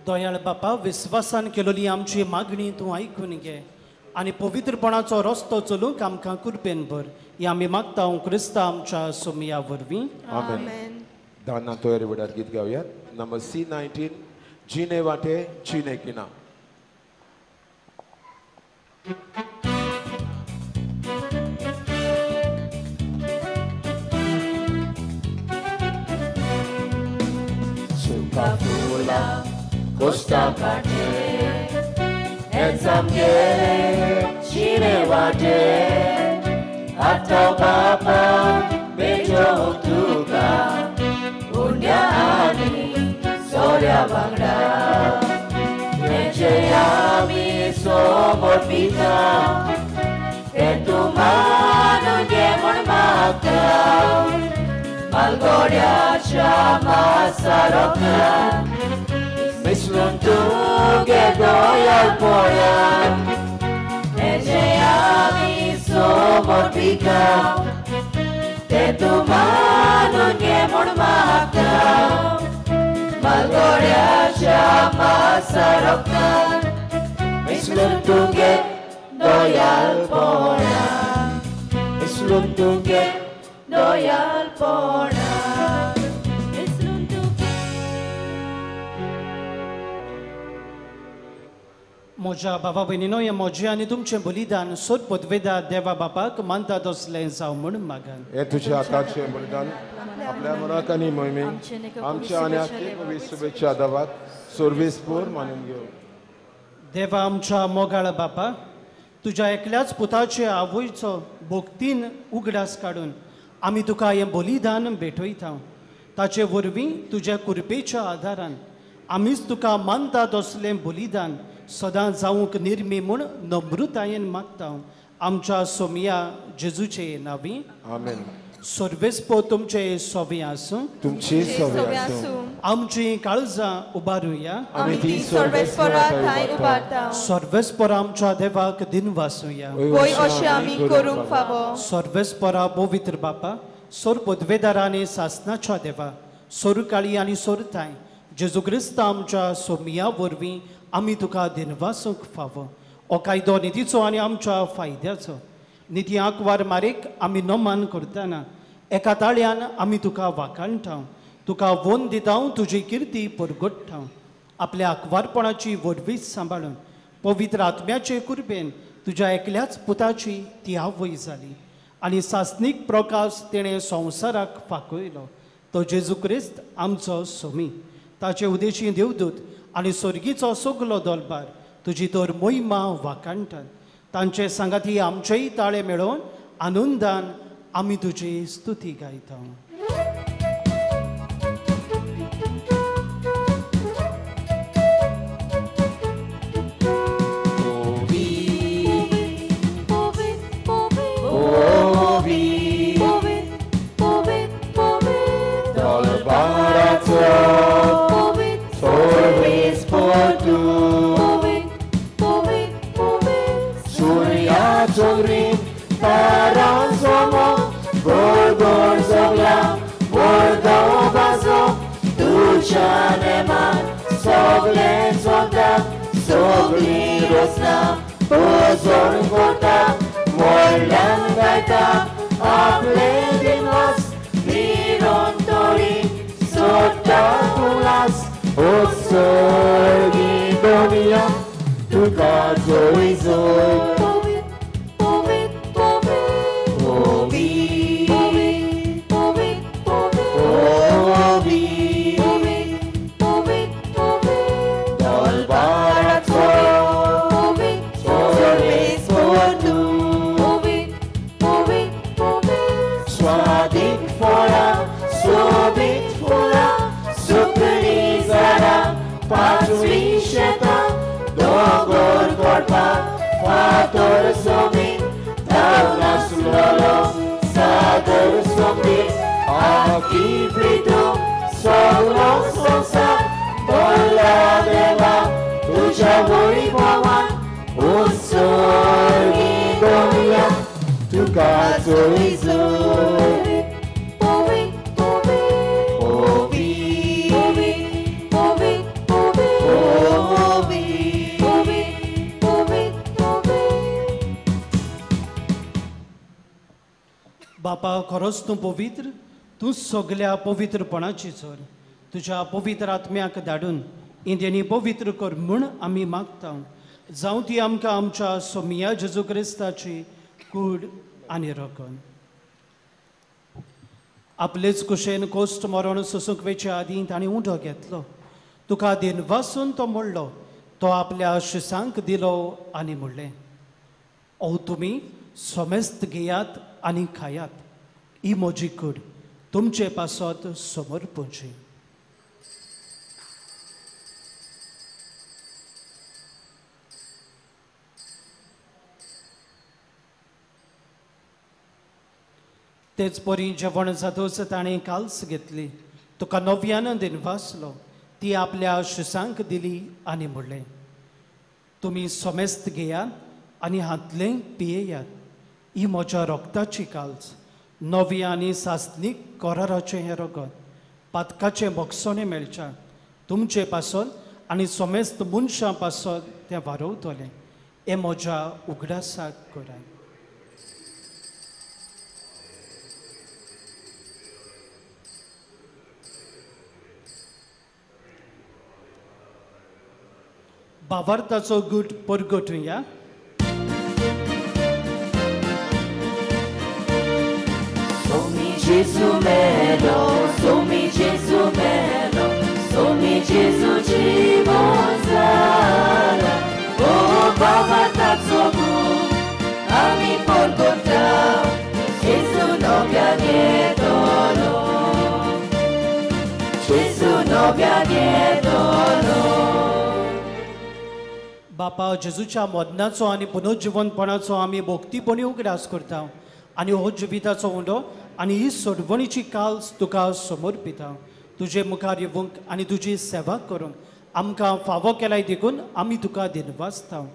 दयाळ बापा, विस्वासान केलेली आमची मागणी तूं आयकून घे आनी पवित्रपणाचो रस्तो चलूंक आमकां कृपेन भर. ही आमी मागता क्रिस्ता आमच्या सोमया वरवीं. आमेन. दाना तोयर विडार गीत गावयात. नंबर C19, जीने वाटे जीने किना. Suka fula, costa kaटे, enzamgere, chine wate, atau bapa, bejo tuka, undia ani, soria bangda, enjeyami somor pita, tentumano gemon mata, malgoriacia masarokna, myślą długie dojal pola, enjeyami somor pita, tentumano gemon mata, malgoriacia masarokna, myślą długie dojal pola, myślą długie dojal pola. म्हज्या भावा भयणीनो, हे म्हजें आनी तुमचें बलिदान सोद पदवेदा देवा बापाक मानतात असलें जावं म्हूण मागान. हे तुझे आतांचे बलिदान आपल्या मनाक आनी मोहिमेक आमच्या आनी आख्खे शुभेच्छा दावात सोर्वेस्पोर मानून घेऊ. देवा आमच्या मोगाळ बापा, तुज्या एकल्याच पुताचे आवयचो भोगतीन उगडास काडून आमी तुका हें बलिदान भेटयता ताचे वरवीं तुज्या कृपेच्या आदारान आमीच तुका मानतात असलें बलिदान सदां जावंक निर्मी म्हूण नम्रतायेन मागता आमच्या सोमिया जेजूचे नांवी आमेन. सर्वेस्पो तुमचे सोवी आसूं तुमची सवय आसूं. आमची काळजां उबारुया आमी ती सर्वेस्परा थंय उबारता. सर्वेस्पर आमच्या देवाक दिन वासुया वय अशें आमी करूंक फावो. सर्वेस्परा पवित्र बापा सोर पदवेदार आनी सासनाच्या देवा सोर काळी आनी सोर थाय जेजू क्रिस्त आमच्या सोमिया वरवीं आमी तुका दिनवासूंक फावो हो कायदो नितीचो आनी आमच्या फायद्याचो निधी आंकवार मारीक आमी नमान करतना एका ताळ्यान आमी तुका वाखाणटा तुका वोन दिता तुजी किर्ती परगट्टा आपल्या आंकवारपणाची वडवीत सांबाळून पवित्र आत्म्याचे कृपेन तुज्या एकल्याच पुताची ती आवय जाली आनी सासनीक प्रकाश तेणें संवसाराक फाकयलो तो जेजू क्रिस्त आमचो सोमी ताचे उदेशी देवदूत आनी सर्गीचो सगलो दरबार तुजी तर मोहिमा वाखाणटात तांचे सांगाती आमचेय ताळे मेळोवन आनंदान आमी तुजी स्तुती गायता. बापा खरोच तूं पवित्र तूं सगल्या पवित्रपणाची चोर तुज्या पवित्र आत्म्याक धाडून इंदेनी पवित्र कर म्हूण आमी मागता जावं ती आमकां आमच्या सोमिया जेजू क्रिस्ताची कूड आनी रगण आपलेच कुशेन कोस्ट मरण सोसूंक वेचे आदीं ताणें उंडो घेतलो तुका दिनवासून तो म्हणलो तो आपल्या शिसांक दिलो आनी म्हणलें ओ तुमी सोमेस्त घेयात आनी खायात ही म्हजी कूड तुमचे पासत समर्पूची. तेच परी जेवण जातोच ताणें काल्स घेतली तुका नव्यान दिनवासलो ती आपल्या शिसांक दिली आनी म्हणलें तुमी सोमेस्त घेयात आनी हातलें पियेयात ही म्हज्या रोगताची काल्स नवी आनी सासनीक कराराचें हें रगत पातकाचें मोगसोणें मेळच्या तुमचे पासत आनी सोमेस्त मनशां पासत तें वारवतलें हें म्हज्या उगडासाक कराय. भावार्थाचो गूट परगटुया. Gesù melo, somi Gesù melo, somi Gesù Jivozala. Oh, Baba Tatsogu, Ami Porgota, Gesù no Gane. सोव्यान येतलो. बापा जेजूच्या मदनाचो आनी पुनरुज्जीवनपणाचो आमी भोक्तीपणी उगडास करता आनी हो जिविताचो उंडो आनी ही सोडवणीची काल तुका समर्पिता. तुजे मुखार येवंक आनी तुजी सेवा करूंक आमकां फावो केलाय देखून आमी तुका दिनवासता.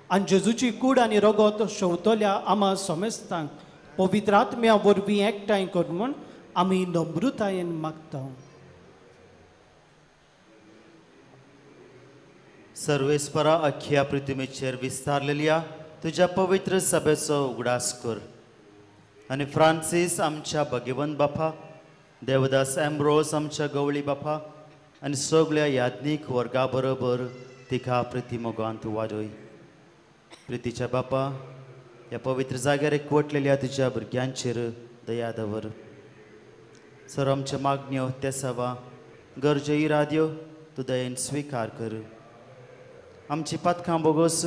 आनी जेजूची कूड आनी रगत शेवतल्या आमा समेस्तांक पवित्र आत्म्या वरवीं एकठांय कर म्हूण आमी नम्रतायेन मागता. सर्वेस्परा अख्ख्या पृथ्वीचेर विस्तारलेल्या तुज्या पवित्र सभेचो उगडास कर आनी फ्रांसीस आमच्या भगिवंत बापा, देवदास एम्ब्रोस आमच्या गवळी बापा आनी सगळ्या याज्ञीक वर्गा बरोबर तिका प्रितीमोगांत वाडय. प्रितीच्या बापा, ह्या पवित्र जाग्यार एकवटलेल्या तुज्या भुरग्यांचेर दया दवर. सर आमच्यो मागण्यो ते सवा गरजो इराद्यो तूं दयेन स्विकार कर. आमची पातकां बोगोस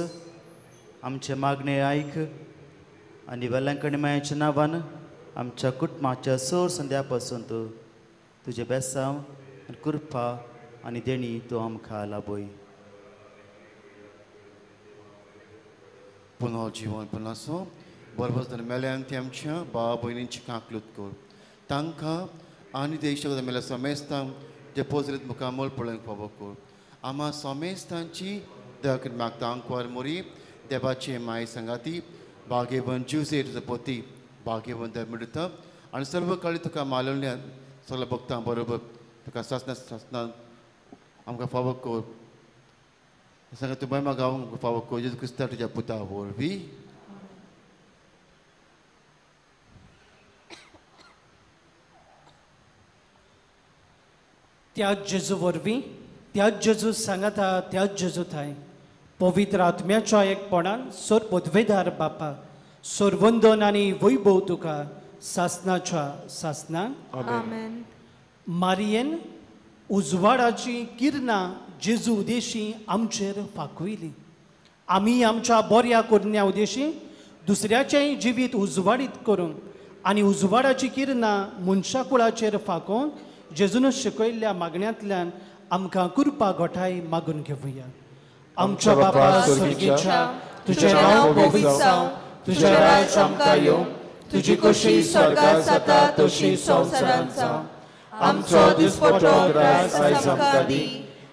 आमचे मागणे आयक आनी वेल्यांकणी मायाच्या नांवान आमच्या कुटुंबाच्या सोर संद्या पासून तूं तुजे बेसांव आनी कृपा आनी देणी तूं आमकां लाबय. पुनर्जीवनपणाचो बरोबर मेल्यान ते आमच्या भाव भयणींची कांकलूत कर. तांकां आनी देशाक मेल्या समेस्तांक जे पोजरीत मुखामोल पळोवंक फावो कर. आम्हा समेस्तांची देवाकडे मागता. अंकवार मोरी देवाचे माय संगाती भाग्यवन ज्युसे तुजो पोती भाग्यवन धर्मडता आनी सर्व काळी तुका मालवल्या सगळ्या भक्तां बरोबर तुका सासना आमकां फावो कर. सांगा तूं महिमा गावंक फावो कर. जेजू क्रिस्ता तुज्या पुता वरवीं. त्याच जेजू वरवीं त्याच जेजू सांगाता त्याच जेजू थाय पवित्र आत्म्याच्या एकपणान सोर पदवेदार बापा सोरवंदन आनी वैभव तुका सासनाच्या सासनाक आमेन. मारियेन उजवाडाची किरणां जेजू उदेशी आमचेर फाकविली. आमी आमच्या बऱ्या करण्या उदेशी दुसऱ्याचेंय जिवीत उजवाडीत करूंक आनी उजवाडाची किरणां मनशा कुळाचेर फाकोवंक जेजून शिकयल्ल्या मागण्यांतल्यान आमकां कृपा घोटाय मागून घेवया. आमच्या बापा स्वर्गीच्या तुजें नांव पवित्र जावं. तुजें राज्य आमकां येवं. तुजी कशी स्वर्गांत जाता तशी संवसारांत जावं. आमचो दिसपटो ग्रास आयज आमकां दी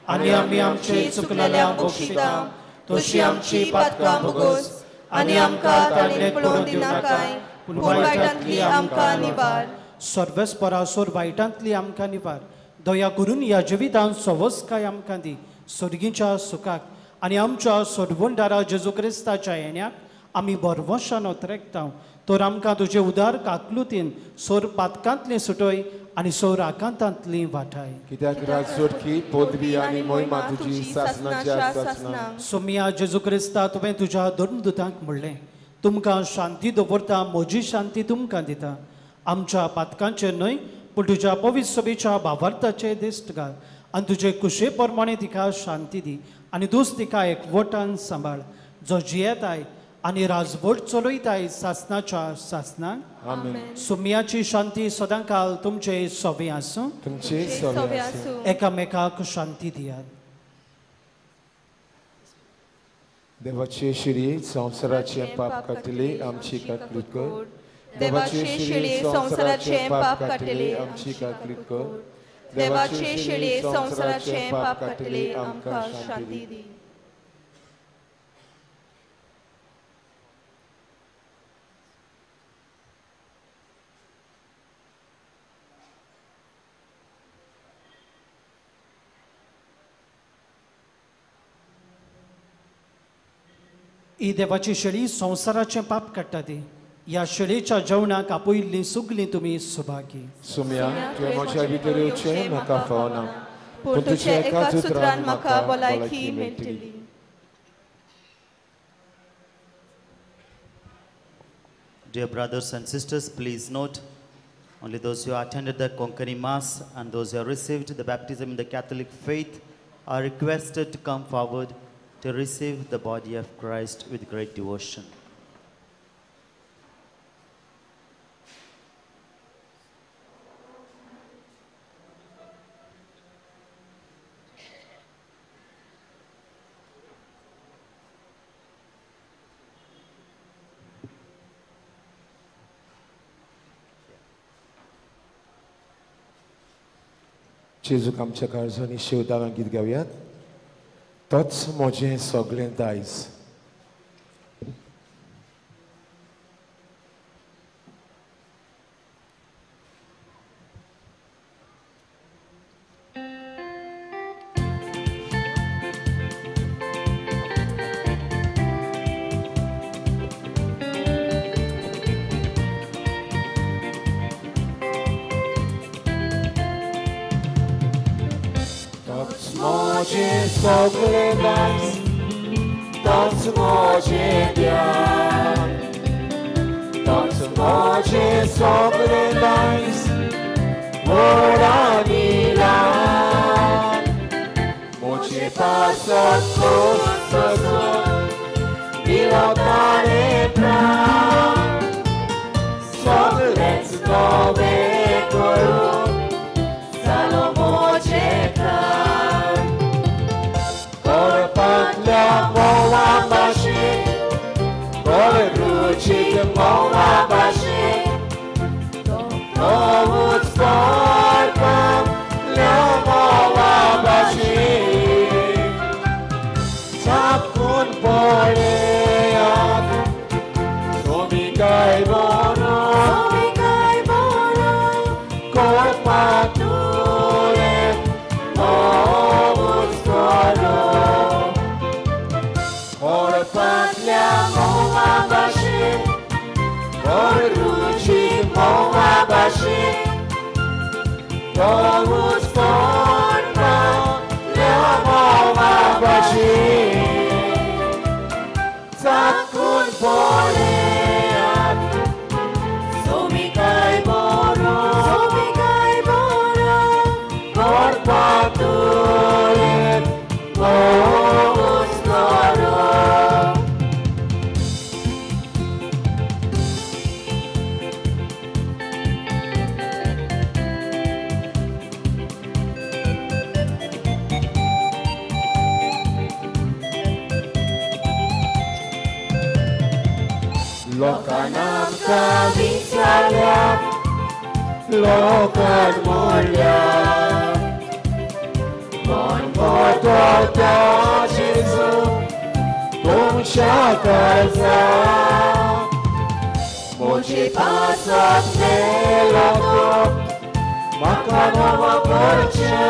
आनी आमी आमचे चुकलेल्यांक बक्षिता तशी आमची पातकां भोगोस आनी आमकां ताणें पळोवन दिनाकाय पूण वायटांतली आमकां निवार. सर्वेस्परा सोर वायटांतली आमकां निवार. दया करून ह्या जिवितांत सवस्काय आमकां दी स्वर्गीच्या सुखाक आनी आमच्या सोडवणदारा जेजू क्रिस्ताच्या येण्याक आमी बरवशान ओतरेकता. तर आमकां तुजे उदार काकलुतीन सोर पातकांतली सुटय आनी सोर आकांतांतली वाटाय. कित्याक राजसोडकी पदवी आनी महिमा तुजी सासनाच्या सासनाक. सोम्या जेजू क्रिस्ता तुवें तुज्या धर्मदुतांक म्हणलें तुमकां शांती दवरता म्हजी शांती तुमकां दिता. आमच्या पातकांचेर न्हय पूण तुज्या पवित्र सभेच्या भावार्थाचे दिश्ट घाल आनी तुजे कुशे प्रमाणे तिका शांती दी आनी दूस तिका एकवटान सांबाळ जो जियेताय आनी राजवट चलयताय सासनाच्या सासनाक. आमेन. सोम्याची शांती सदांकाल तुमचे सोबे आसूं. तुमचे सवे आसूं. एकामेकाक शांती दियात. देवाचे श्री संवसाराचे पाप काटले आमची काकलीत कर. देवाचे शिळे संवसाराचे पाप काटले आमची काकलीत कर. देवाचे शिळे संवसाराचे पाप काटले आमकां शांती दी. ही देवाची शेळी संवसाराचे पाप काडटा ती. ह्या शेळेच्या जेवणाक आपयल्ली सगळीं तुमी सुभागी. सुम्या तुवें म्हज्या भितर येवचें म्हाका फावना पूण तुजे एकाच उतरान म्हाका भलायकी मेळटली. Dear brothers and sisters, please note, only those who attended the Konkani Mass and those who have received the baptism in the Catholic faith are requested to come forward to receive the body of Christ with great devotion. जेजूक आमच्या काळजांनी शिवताना गीत गावयात. तोच म्हजें सगळें दायज. Moje sogre dais, tots moje dian, tots moje sogre dais, ora nilan, moje pasat cosas, pilotare pran, soglec nove coro, salomoje kan. Mowa bashi, kore ruchik mowa bashi, Owut skorpam leo mowa bashi, Tapkun poleat, somikai bono, korpatulet, Owut skoro. Patlia mowa bashi, ruchi mowa bashi, Owut skorpam leo mowa bashi, Tapkun poleat, somikai bono, korpatulet, Owut skoro. Lokanam kavisarya, lokan mulya, mon botota Jesu, tumsha kalza, moje pasat melako, makanava parcha,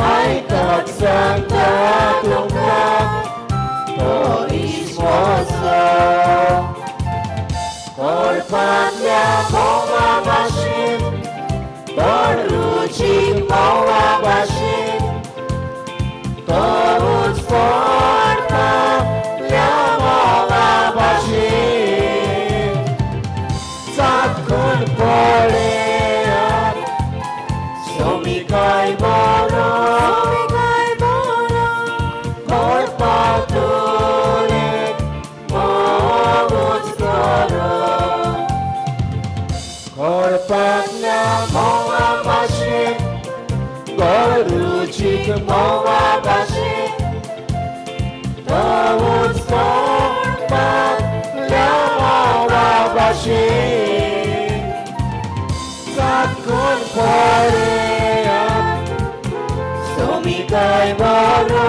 aikat santa tumka, Mozo, Korpatlia mowa bashi, Ruchi mowa bashi, Owut skorpatlia mowa bashi, Tapkun poleat, somikai bono, korpatulet, Owut skoro. Korpatlia mowa bashi, ruchik mowa bashi, Owut skorpatlia mowa bashi, Tapkun poleat, somikai bono,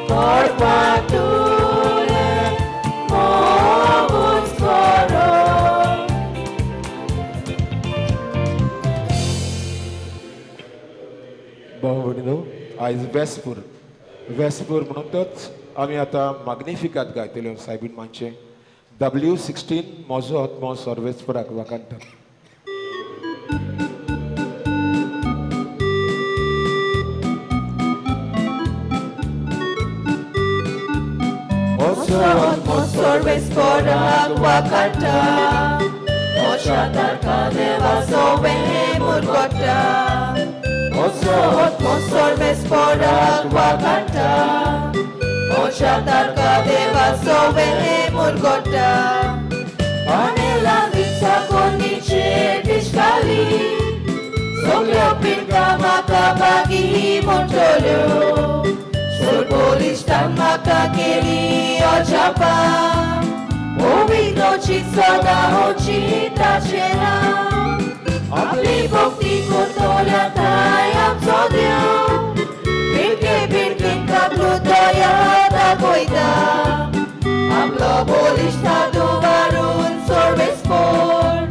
korpatulet, Owut skoro. भावभयणीनो, आयज वेस्पूर म्हणूनच आमी आतां मॅग्निफिकात गायतल्यो सायबीण मानचे W16 म्हजो आत्मो सर्वेस्पराक वाकांता. Sorvesporak wakata, Ochatarka deva sovehe murgota. Sorvesporak wakata, Ochatarka deva sovehe murgota. Anela vitsa koniche dishkali, Soglia pirka makabagi montolo. Surbolista makakeli ochapa, Ovi noci soda oči tačena, आपली भक्ती करतल्या थंय आमचो देव पिणके पिणकेन कापलो दया दाखयता आपलो बोलिश्ता उबारून सोर्बेस्पोर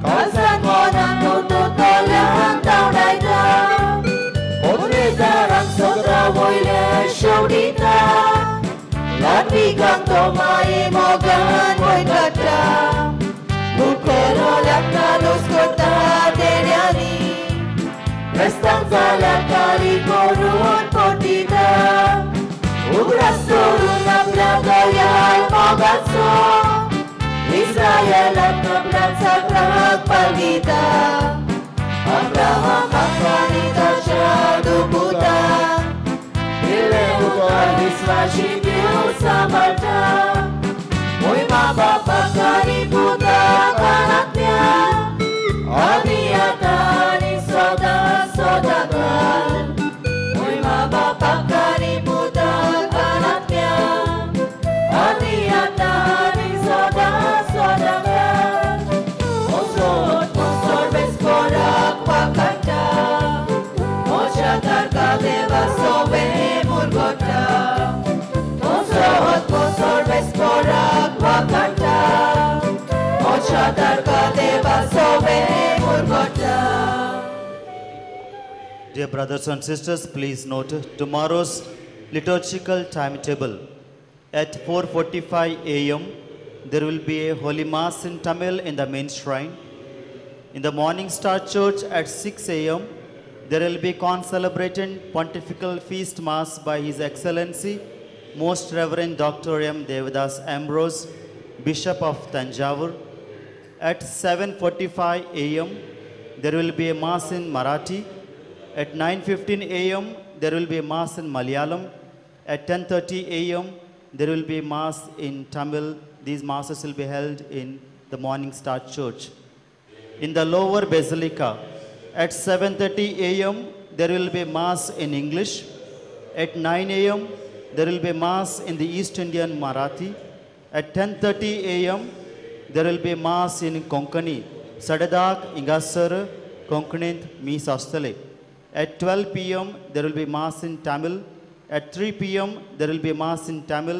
काळजान मनान करतल्यान धांवडायता पोतरेजारांक सगळा वयले शेवडिता लाटविकांक तो माये मोगान वयर काडटा मुखेलोल्याक नालोस करता देण्यानी रस्त्यांक जाल्यार काळी करून पोटिता उगडास सोडून आपल्या गोंयाल मोगाचो इस्रायेलाक आपल्या सगळ्याक पालविता अब्राहमाक आनी ताच्या दुपुता इल्ले उतर विस्वाशी देव सांबाळटा मोहिमा बापाक आनी पुताक अनात्म्या आनी आतां आनी सदां सदांकाल मोहिमा बापाक आनी पुताक अनात्म्या आनी आतां आनी सदां सदांकाल म्हजो सोर्बेस्पोराक वाखाडटा म्हज्या तारका देवा सोबे मुरगोडटा म्हजो सोर्बेस्पोराक वाखाडटा म्हज्या तारका देवा सोबे मुरगोडटा. Dear brothers and sisters, please note tomorrow's liturgical timetable. At 4:45 a.m., there will be a Holy Mass in Tamil in the main shrine. In the Morning Star Church at 6 a.m., there will be concelebrated Pontifical Feast Mass by His Excellency, Most Reverend Dr. M. Devadas Ambrose, Bishop of Tanjavur. At 7:45 a.m., there will be a Mass in Marathi. At 9:15 a.m., there will be a Mass in Malayalam. At 10:30 a.m., there will be a Mass in Tamil. These Masses will be held in the Morning Star Church. In the Lower Basilica, at 7:30 a.m., there will be a Mass in English. At 9 a.m., there will be a Mass in the East Indian Marathi. At 10:30 a.m., there will be a Mass in Konkani, Sadadak, Ingasar, Konkanint, Mi Sastale. At 12 p.m., there will be Mass in Tamil. At 3 p.m., there will be Mass in Tamil.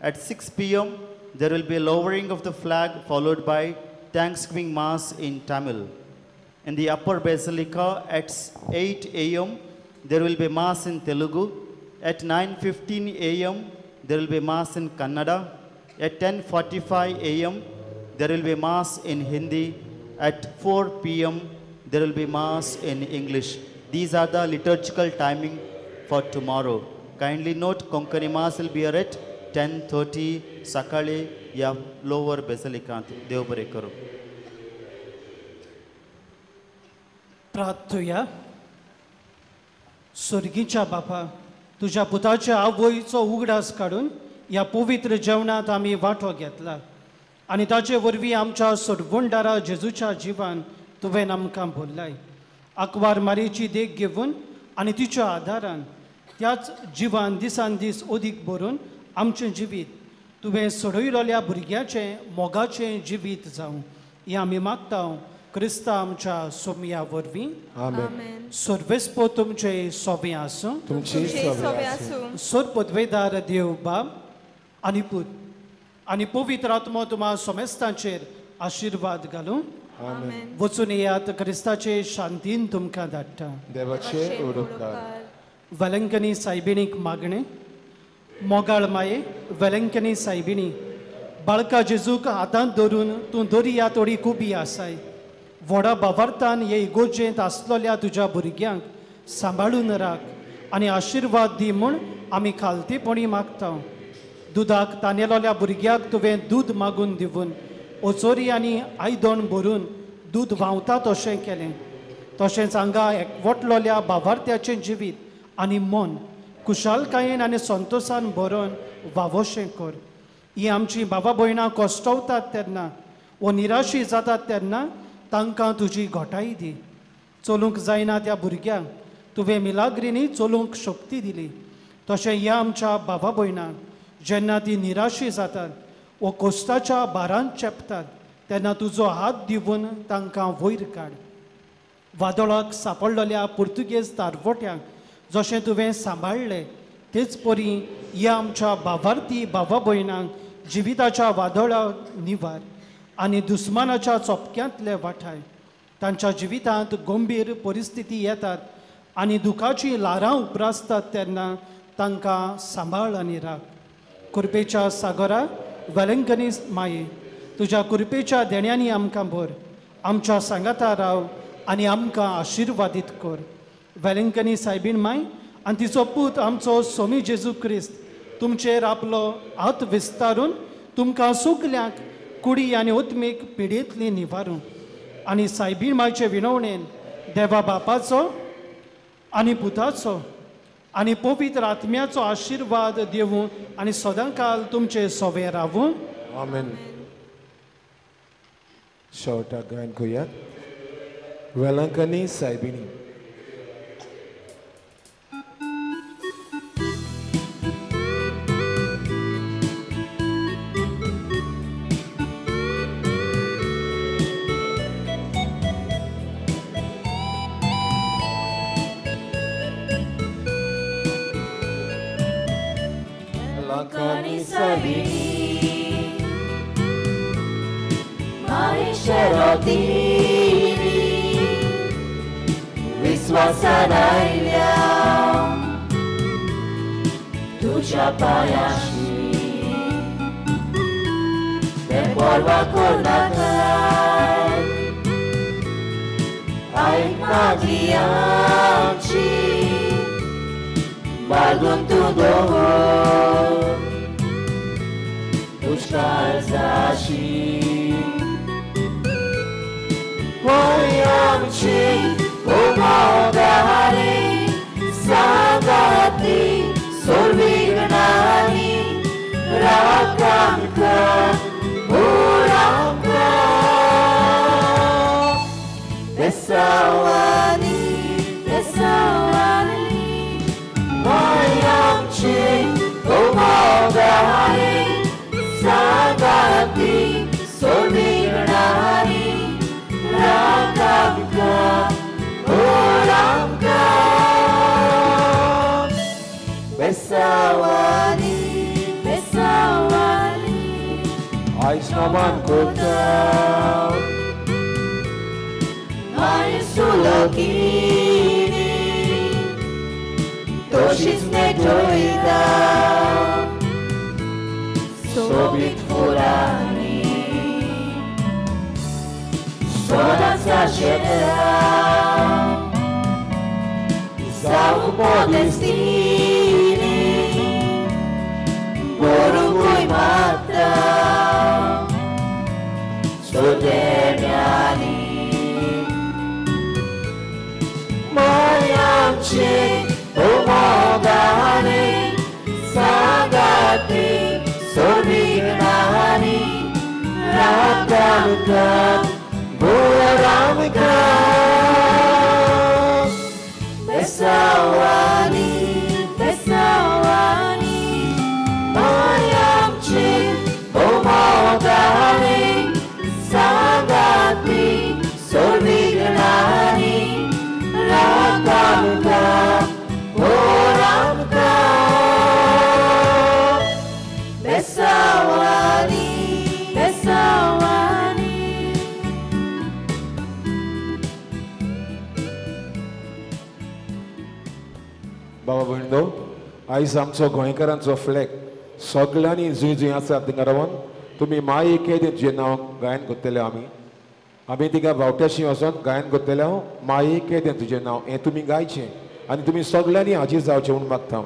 At 6 p.m., there will be a lowering of the flag followed by Thanksgiving Mass in Tamil. In the Upper Basilica, at 8 a.m., there will be Mass in Telugu. At 9:15 a.m., there will be Mass in Kannada. At 10:45 a.m., there will be Mass in Hindi. At 4 p.m., there will be Mass in English. These are the liturgical timing for tomorrow. Kindly note, Konkani Mass will be at 10:30 Sakale ya Lower Basilica. Devbare karo. प्रार्थूया. स्वर्गीच्या बापा, तुझ्या पुताच्या आवयचो उगडास काडून ह्या पवित्र जेवणात आमी वांटो घेतला आनी ताचे वरवीं आमच्या सोडवणदारा जेजूच्या जिवान तुवें आमकां भरलाय. आंकवार मारेची देख घेवन आनी तिच्या आदारान त्याच जिवान दिसान दीस अदीक भरून आमचें जिवीत तुवें सोडयलोल्या भुरग्याचें मोगाचें जिवीत जावं हें आमी मागता क्रिस्ता आमच्या सोमया वरवीं. आमेन. सोर्बेस्पो तुमचे सोबे आसूं. तुमची सोबे आसूं. सोर पदवेदार देव बाब आनी पूत आनी पवित्र आत्मो तुम्हा सोमेस्तांचेर आशिर्वाद घालूं. आमेन. वचून येयात क्रिस्ताचे शांतीन तुमकां धाडटा. देवाचे उपकार. वेलंकनी सायबिणीक मागणे. मोगाळ माये वेलंकनी सायबिणी, बाळका जेजूक हातांत धरून तूं दर्या तोडी खुबी आसाय. व्हडा बावार्थान हे इगोजेंत आसलोल्या तुज्या भुरग्यांक सांबाळून राख आनी आशिर्वाद दी म्हूण आमी खालतीपणी मागता. दुदाक तानेलोल्या भुरग्याक तुवें दूद मागून दिवन ओचोरी आनी आयदोण भरून दूद व्हांवता तशें केलें. तशेंच हांगा एकवटलोल्या बावार्थ्याचें जिवीत आनी मन कुशालकायेन आनी संतोशान भरोवन वावोशें कर. ही आमची बाबा भयणां कोश्टवतात तेन्ना वो निराशी जातात तेन्ना तांकां तुजी घोटाई दी. चलूंक जायना त्या भुरग्यांक तुवें मिलाग्रिनी चलूंक शक्ती दिली. तशें ह्या आमच्या बाबा भयणांक जेन्ना ती निराशी जातात वो कोश्टाच्या भारांत चेपतात तेन्ना तुजो हात दिवन तांकां वयर काड. वादळाक सांपडलेल्या पुर्तुगेज तारवट्यांक जशें तुवें सांबाळलें तेच परी ह्या आमच्या भावार्थी भावा भयणांक जिविताच्या वादळाक निवार आनी दुस्मानाच्या चोपक्यांतले वाठाय. तांच्या जिवितांत गंभीर परिस्थिती येतात आनी दुखाची ल्हारां उप्रासतात तेन्ना तांकां सांबाळ आनी राख. कृपेच्या सागरा वेलंकनी माये, तुज्या कृपेच्या देण्यांनी आमकां भर, आमच्या सांगाता राव आनी आमकां आशिर्वादीत कर. वेलंकनी सायबीण माय आनी तिचो पूत आमचो स्वामी जेजू क्रिस्त तुमचेर आपलो हात विस्तारून तुमकां सगल्यांक कुडी आनी ओत्मीक पिडेंतली निवारूं. आनी सायबीण मायचे विनवणेन देवा बापाचो आनी पुताचो आनी पवित्र आत्म्याचो आशिर्वाद दिवूं आनी सदांकाल तुमचे सोवे रावूं. आमेन. शेवटाक गायन करूयात. वेलंकनी सायबिणी. Velankanni saibini, Marisherotini, विश्वासानायल्या तुझ्या पायाशी ते परवा करनाकात. ऐक माझी आमची बाळगून तू दवर दुष्काळ जाशी. होय आमची उमोगारी सांगाती सोर्विग्नानी राख आमकां भूर आमकां देसावानी देसावानी. होय आमची उमोगारी सांगाती सोर्विग्नानी राख आमकां भूर आमकां बेसावानी बेसावानी. आयज नोमान करता आनी सुलोकिनी तशीच नेटोयता सोबीत फुलांनी सोनाचा शेता जावं मोदेस्तीनी बरोवूय मागता सोदेण्यांनी. मोय आमची उमोगारी सांगाती सोर्विग्नानी राख आमकां भूर आमकां बेसावानी बेसावानी. मोय आमची उमोगारी सांगाती सोर्विग्नानी राख आमकां भूर आमकां बेसावानी बेसावानी. बाबा भयणो, आयज आमचो गोंयकारांचो फ्लॅग सगळ्यांनी जुंय जुंय आसात थिंगा रावन तुमी माय एके तुजें नांव गायन करतले. आमी थिंगा भावट्याशी वचोन गायन करतले. हांव माय एके तुजें नांव हें तुमी गायचें आनी तुमी सगळ्यांनी हाजीर जावचें म्हूण मागता.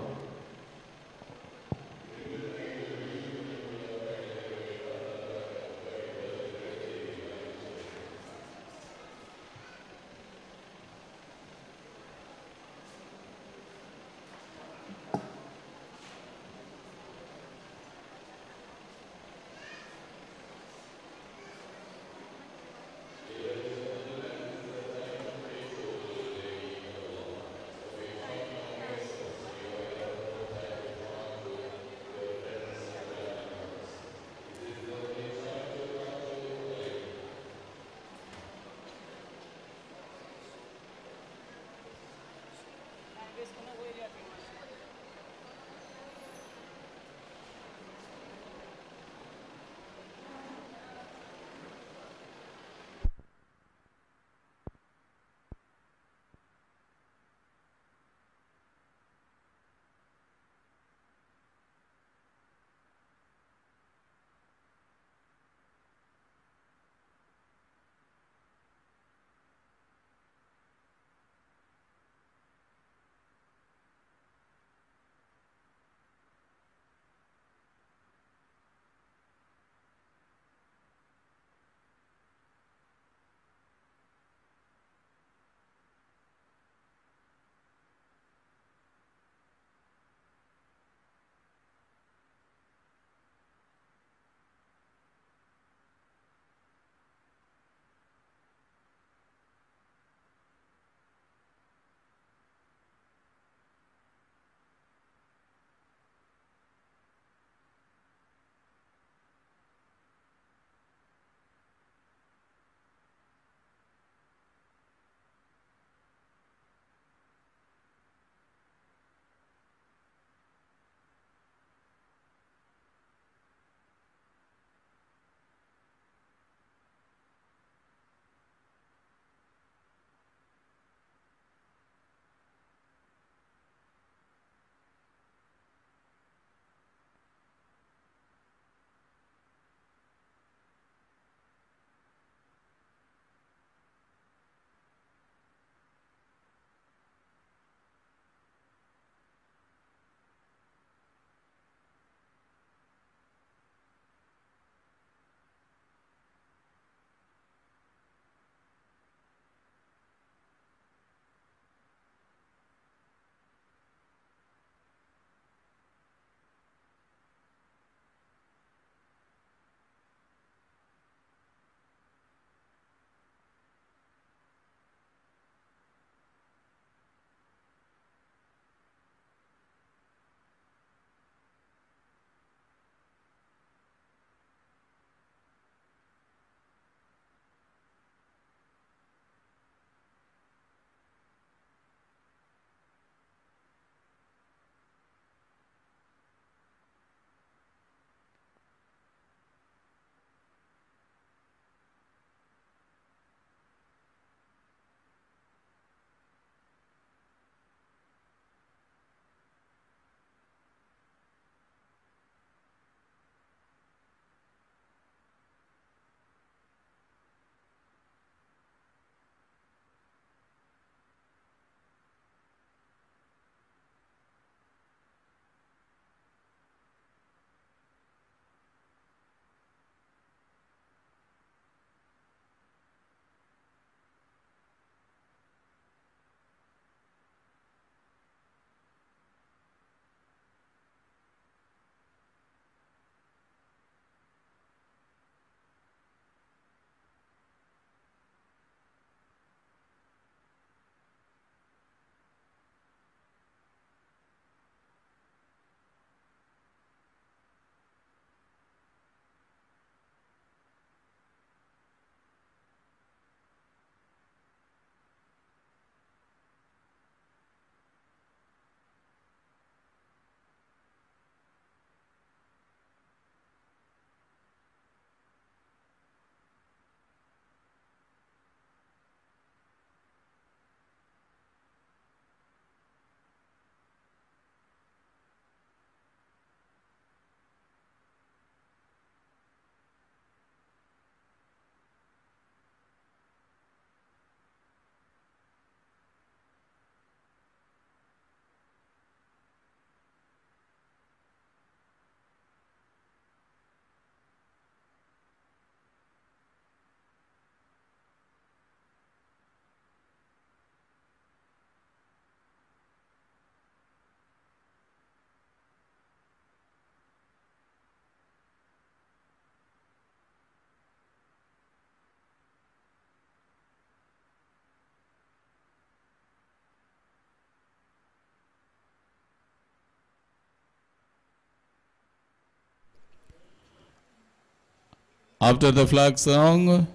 After the flag song,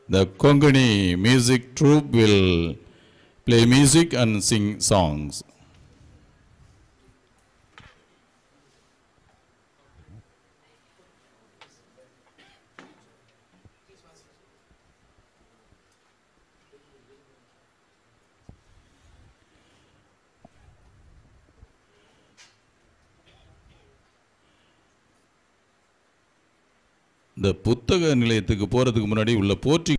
the Konkani music troupe will play music and sing songs. இந்த புத்தக நிலையத்துக்கு போறதுக்கு முன்னாடி உள்ள போற்றி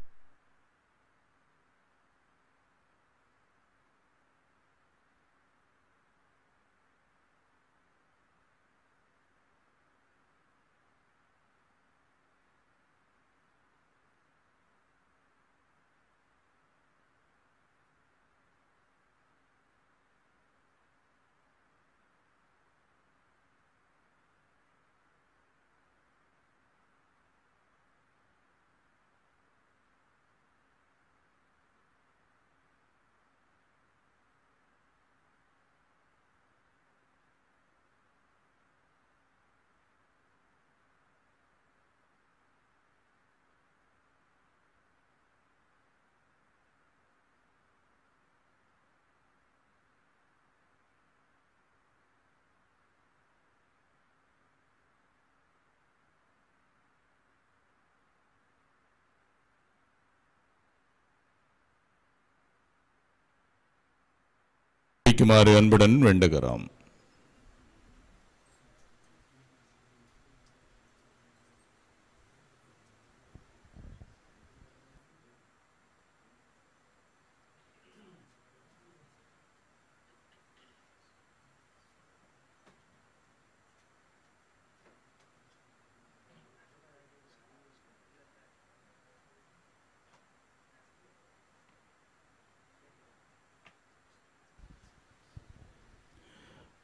வைக்குமாறு அன்புடன் வேண்டுகிறோம்.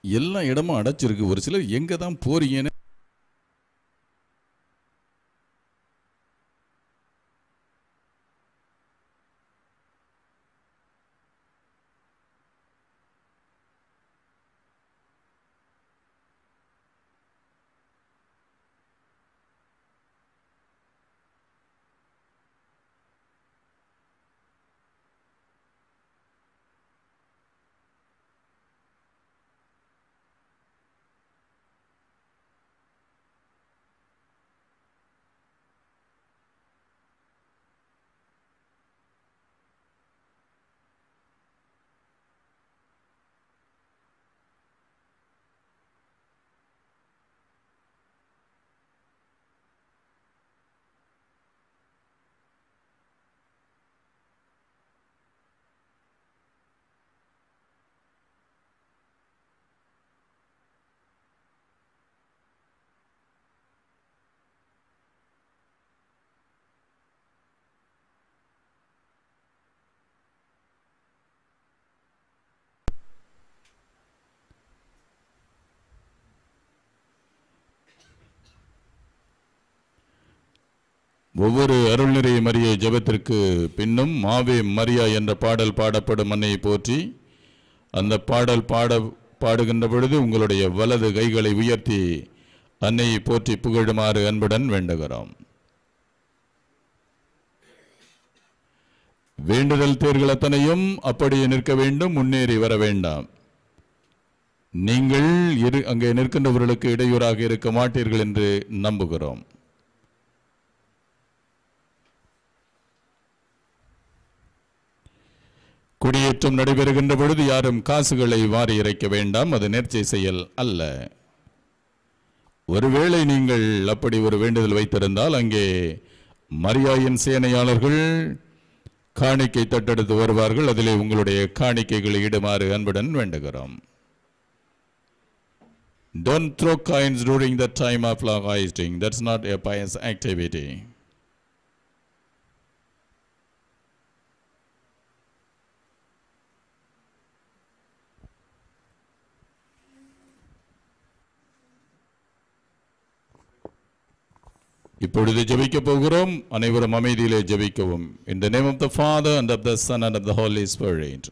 எல்லா இடமும் அடைச்சிருக்கு. ஒரு சிலர் எங்க தான் போறீங்கன்னு ஒவ்வொரு அருள்நிறை மரியை ஜெபத்திற்கு பின்னும் மாவே மரியா என்ற பாடல் பாடப்படும் அன்னையை போற்றி அந்த பாடல் பாடுகின்ற பொழுது உங்களுடைய வலது கைகளை உயர்த்தி அன்னையை போற்றி புகழுமாறு அன்புடன் வேண்டுகிறோம். வேண்டுதல் தேர்கள் அத்தனையும் அப்படியே நிற்க வேண்டும், முன்னேறி வர வேண்டாம். நீங்கள் அங்கே நிற்கின்றவர்களுக்கு இடையூறாக இருக்க மாட்டீர்கள் என்று நம்புகிறோம். குடியேற்றம் நடைபெறுகின்ற பொழுது யாரும் காசுகளை வாரி இறைக்க வேண்டாம், அது நேர்ச்சை செயல் அல்ல. ஒருவேளை நீங்கள் அப்படி ஒரு வேண்டுதல் வைத்திருந்தால் அங்கே மரியாயின் சேனையாளர்கள் காணிக்கை தட்டெடுத்து வருவார்கள். அதிலே உங்களுடைய காணிக்கைகளை இடுமாறு அன்புடன் வேண்டுகிறோம். Don't throw coins during the time of flag hoisting. That's not a pious activity. இப்பொழுது ஜெபிக்க போகிறோம். அனைவரும் அமைதியிலே ஜெபிக்கவும். In the name of the Father and of the Son and of the Holy Spirit.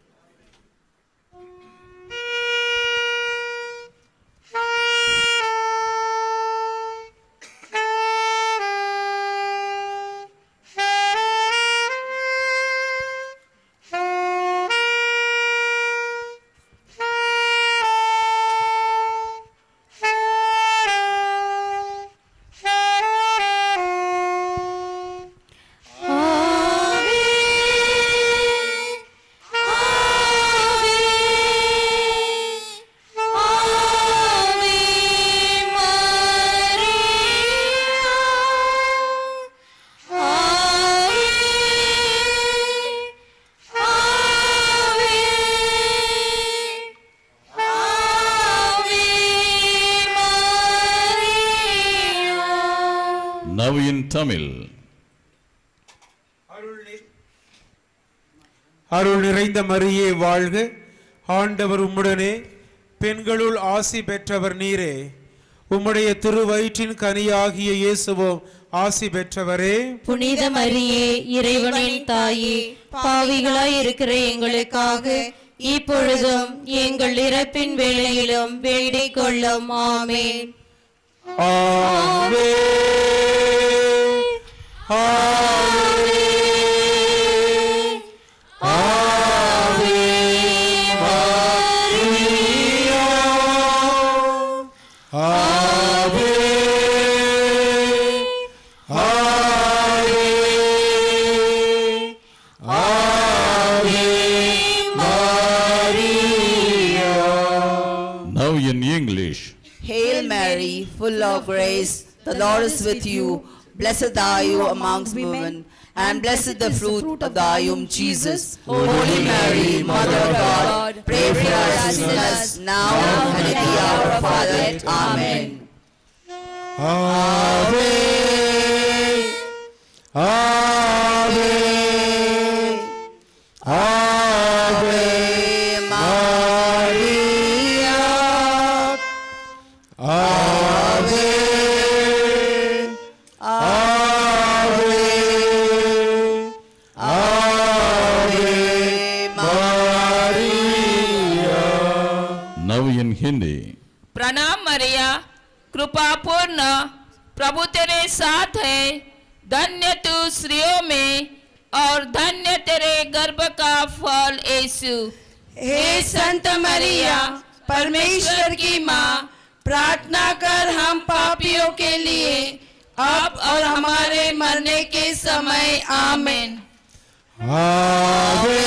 Now in Tamil. அருள் நிறைந்த மரியே வாழ்க, ஆண்டவர் உம்முடனே, பெண்களுள் ஆசி பெற்றவர் நீரே, உம்முடைய திருவயிற்றின் கனியாகிய இயேசுவும் ஆசி பெற்றவரே. புனித மரியே, இறைவனின் தாயே, பாவிகளாய் இருக்கிற எங்களுக்காக இப்பொழுதும் எங்கள் இறப்பின் வேளையிலும் வேண்டிக் கொள்ளும். ஆமென். ஆமென். Now in English. Hail Mary, full of grace, the Lord is with you. Blessed are you amongst women, and blessed the fruit of thy womb, Jesus. Holy Mary, Mother of God, pray for us sinners, now and at the hour of our death. Amen. Amen. Amen. Ave Maria. Ave. Ave. Ave Maria. Now in Hindi. प्रणाम मरिया, कृपा पूर्ण, प्रभु तेरे साथ है, धन्य तू स्त्रियों में और धन्य तेरे गर्भ का फल यीशु। हे संत मरिया, परमेश्वर की माँ, प्रार्थना कर हम पापियों के लिए, अब और हमारे मरने के समय। आमीन। Ave.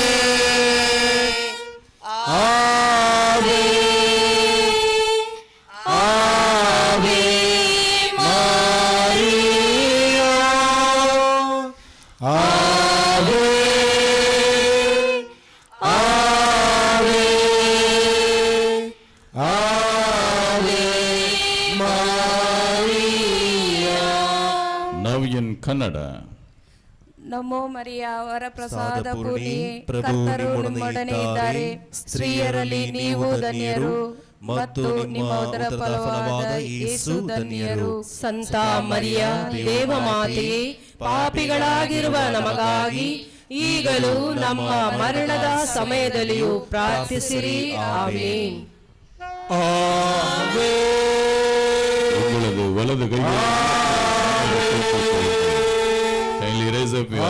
Ave. Ave Maria. Ave. Ave. Ave Maria. Now in Kannada. ನಮೋ ಮರಿಯ ವರಪ್ರಸಾದ ಸಾದ ಪೂರ್ಣಿಯೇ, ಪ್ರಭು ಕರ್ತರು ನಿಮ್ಮೊಡನೆ ನಿಮ್ಮೊಡನೆ ಇದ್ದಾರೆ, ಸ್ತ್ರೀಯರಲ್ಲಿ ನೀವು ಧನ್ಯರು ಮತ್ತು ನಿಮ್ಮ ಉದರ ಫಲವಾದ ಯೇಸು ಧನ್ಯರು. ಸಂತ ಮರಿಯ ದೇವ ಮಾತೆಯೇ, ಪಾಪಿಗಳಾಗಿರುವ ನಮಗಾಗಿ ಈಗಲೂ ನಮ್ಮ ಮರಣದ ಸಮಯದಲ್ಲಿಯೂ ಪ್ರಾರ್ಥಿಸಿರಿ. ಆಮೆನ್. உங்களது வலது கையை kindly raise up your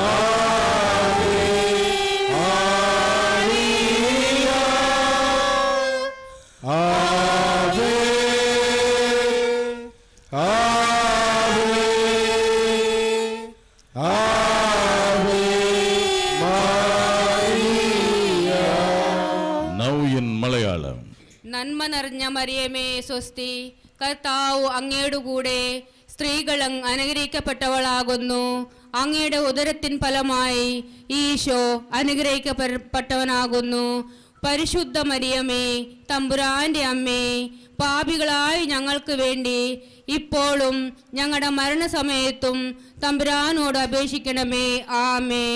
Now in Malayalam. നന്മ നിറഞ്ഞ മറിയമേ സ്വസ്തി, കർത്താവ് അങ്ങയുടെ കൂടെ സ്ത്രീകൾ അനുഗ്രഹിക്കപ്പെട്ടവളാകുന്നു. അങ്ങയുടെ ഉദരത്തിൻ ഫലമായി ഈശോ അനുഗ്രഹിക്കപ്പെട്ടവനാകുന്നു. പരിശുദ്ധ മറിയമേ, തമ്പുരാന്റെ അമ്മേ, പാപികളായി ഞങ്ങൾക്ക് വേണ്ടി ഇപ്പോഴും ഞങ്ങളുടെ മരണസമയത്തും തമ്പുരാനോട് അപേക്ഷിക്കണമേ. ആമേ.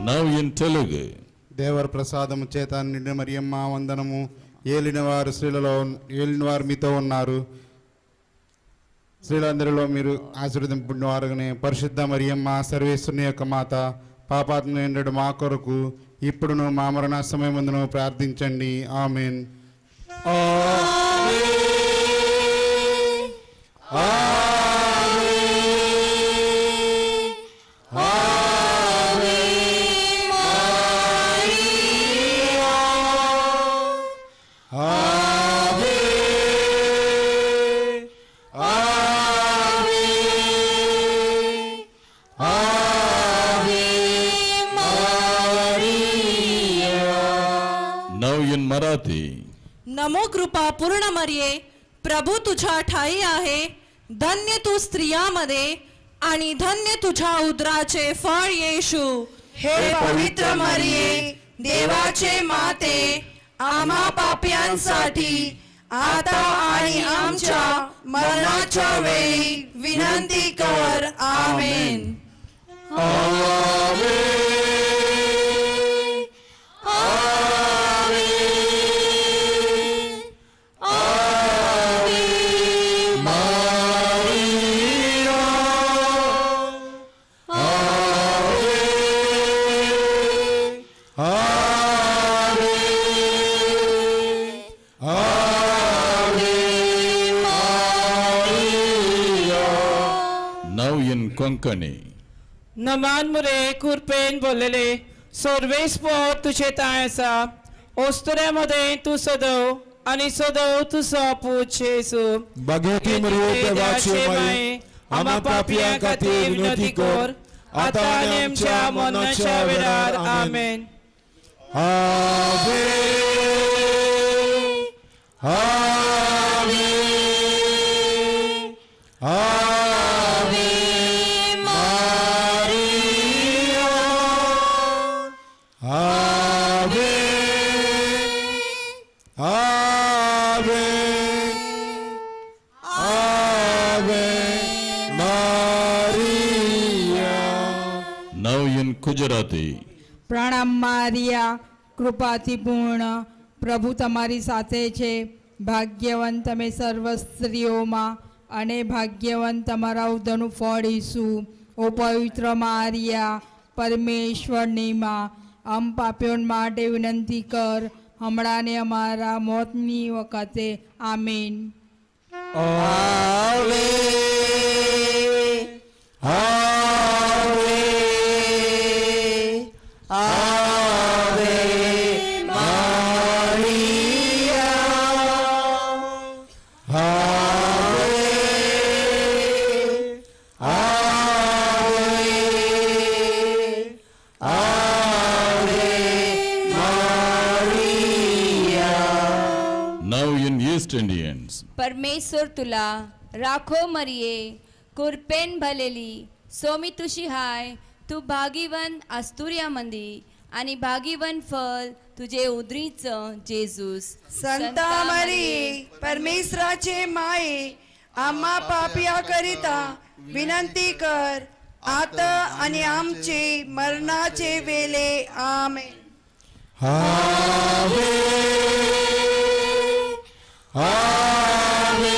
Now in Telugu. దేవర ప్రసాదము చేత నిండిన మరియమ్మ వందనము. ఏలినవారు స్త్రీలలో ఏలినవారు మీతో ఉన్నారు, స్త్రీలందరిలో మీరు ఆశీర్వదింపబడినవారుగానే పరిశుద్ధ మరియమ్మ సర్వేశ్వరుని యొక్క మాత, పాపాత్మ నిండు మా కొరకు ఇప్పుడును మా మరణ సమయమందును ప్రార్థించండి. ఆమేన్. Ave गुजराती. नमो कृपा पूर्ण मरिये, प्रभू तुझ्या ठाई आहे, धन्य तू स्त्रियामध्ये आणि धन्य तुझ्या उदराचे फळ येशू. हे पवित्र मरिये, देवाचे माते, आम्हा पाप्यांसाठी आता आणि आमच्या मरणाच्या वेळी विनंती कर. आमेन. कोंकणी. नमान मुरे कुरपेन बोललेले सोर्वेस्पोर तुझे ताय आसा, ओस्तुऱ्यामध्ये तू सदव आणि सदव तू सोपूच येसू. बागेती मरिये देवाचे माये, आम्हा पापियां खातीर विनंती कर, आता आणि आमच्या मरणाच्या वेळार. आमेन. आवे आवे आवे मारिया, आवे आवे आवे मारिया. Now in Gujarati. પ્રણામ મારિયા, કૃપાથી પૂર્ણ, પ્રભુ તમારી સાથે છે, ભાગ્યવાન તમે સર્વ સ્ત્રીઓમાં અને ભાગ્યવાન તમારા ઉદરનું ફળ ઈસુ. ઓ પવિત્ર મારિયા, પરમેશ્વરની માં, આમ પાપીઓને માટે વિનંતી કર, હમણાં ને અમારા મોતની વખતે. આમીન. આવે આવે आवे मारिया, आवे आवे आवे Maria. Now in East Indians. परमेश्वर तुला राखो मरिये, कुरपेन भलेली, सोमी तुशी हाय, तू भागीवन आस्तुर्यामंदी आणि भागीवन फल तुझे उदरीचं जेजूस. संता मरिये, परमेश्वराचे माये, आम्हा पापिया करिता विनंती कर, आता आणि आमचे मरणाचे वेळे. आमेन. आवे आवे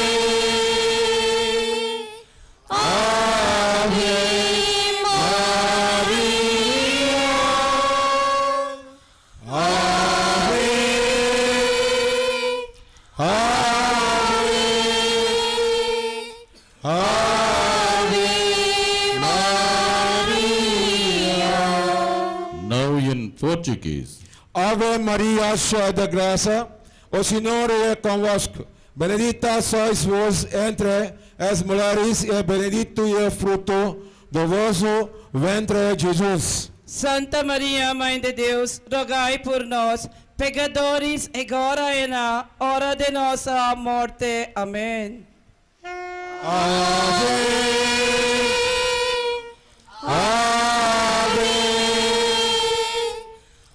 आवे Portuguese. Ave Maria, cheia de graça, o Senhor é convosco. Bendita sois vós entre as mulheres e bendito é o fruto do vosso ventre, Jesus. Santa Maria, Mãe de Deus, rogai por nós, pecadores, agora e na hora de nossa morte. Amém. Ave Ave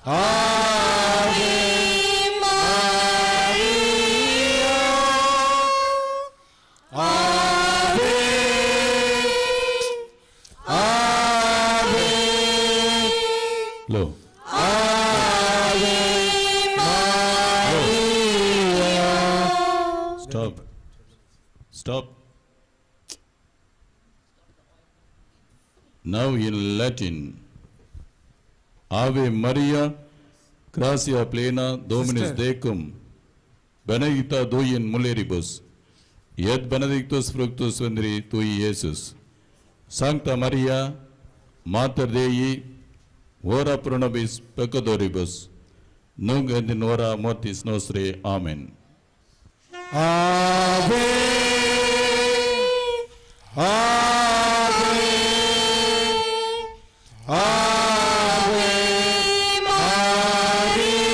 Ave Maria, Ave Ave Low. Ave Maria. Stop. Stop. Now in Latin. Ave Maria, gratia plena, Dominus tecum, benedicta tui in mulieribus, et benedictus fructus ventris tui, Iesus. Sancta Maria, Mater Dei, ora pro nobis peccatoribus, nunc et in hora mortis nostrae. Amen. Ave Ave Ave Maria,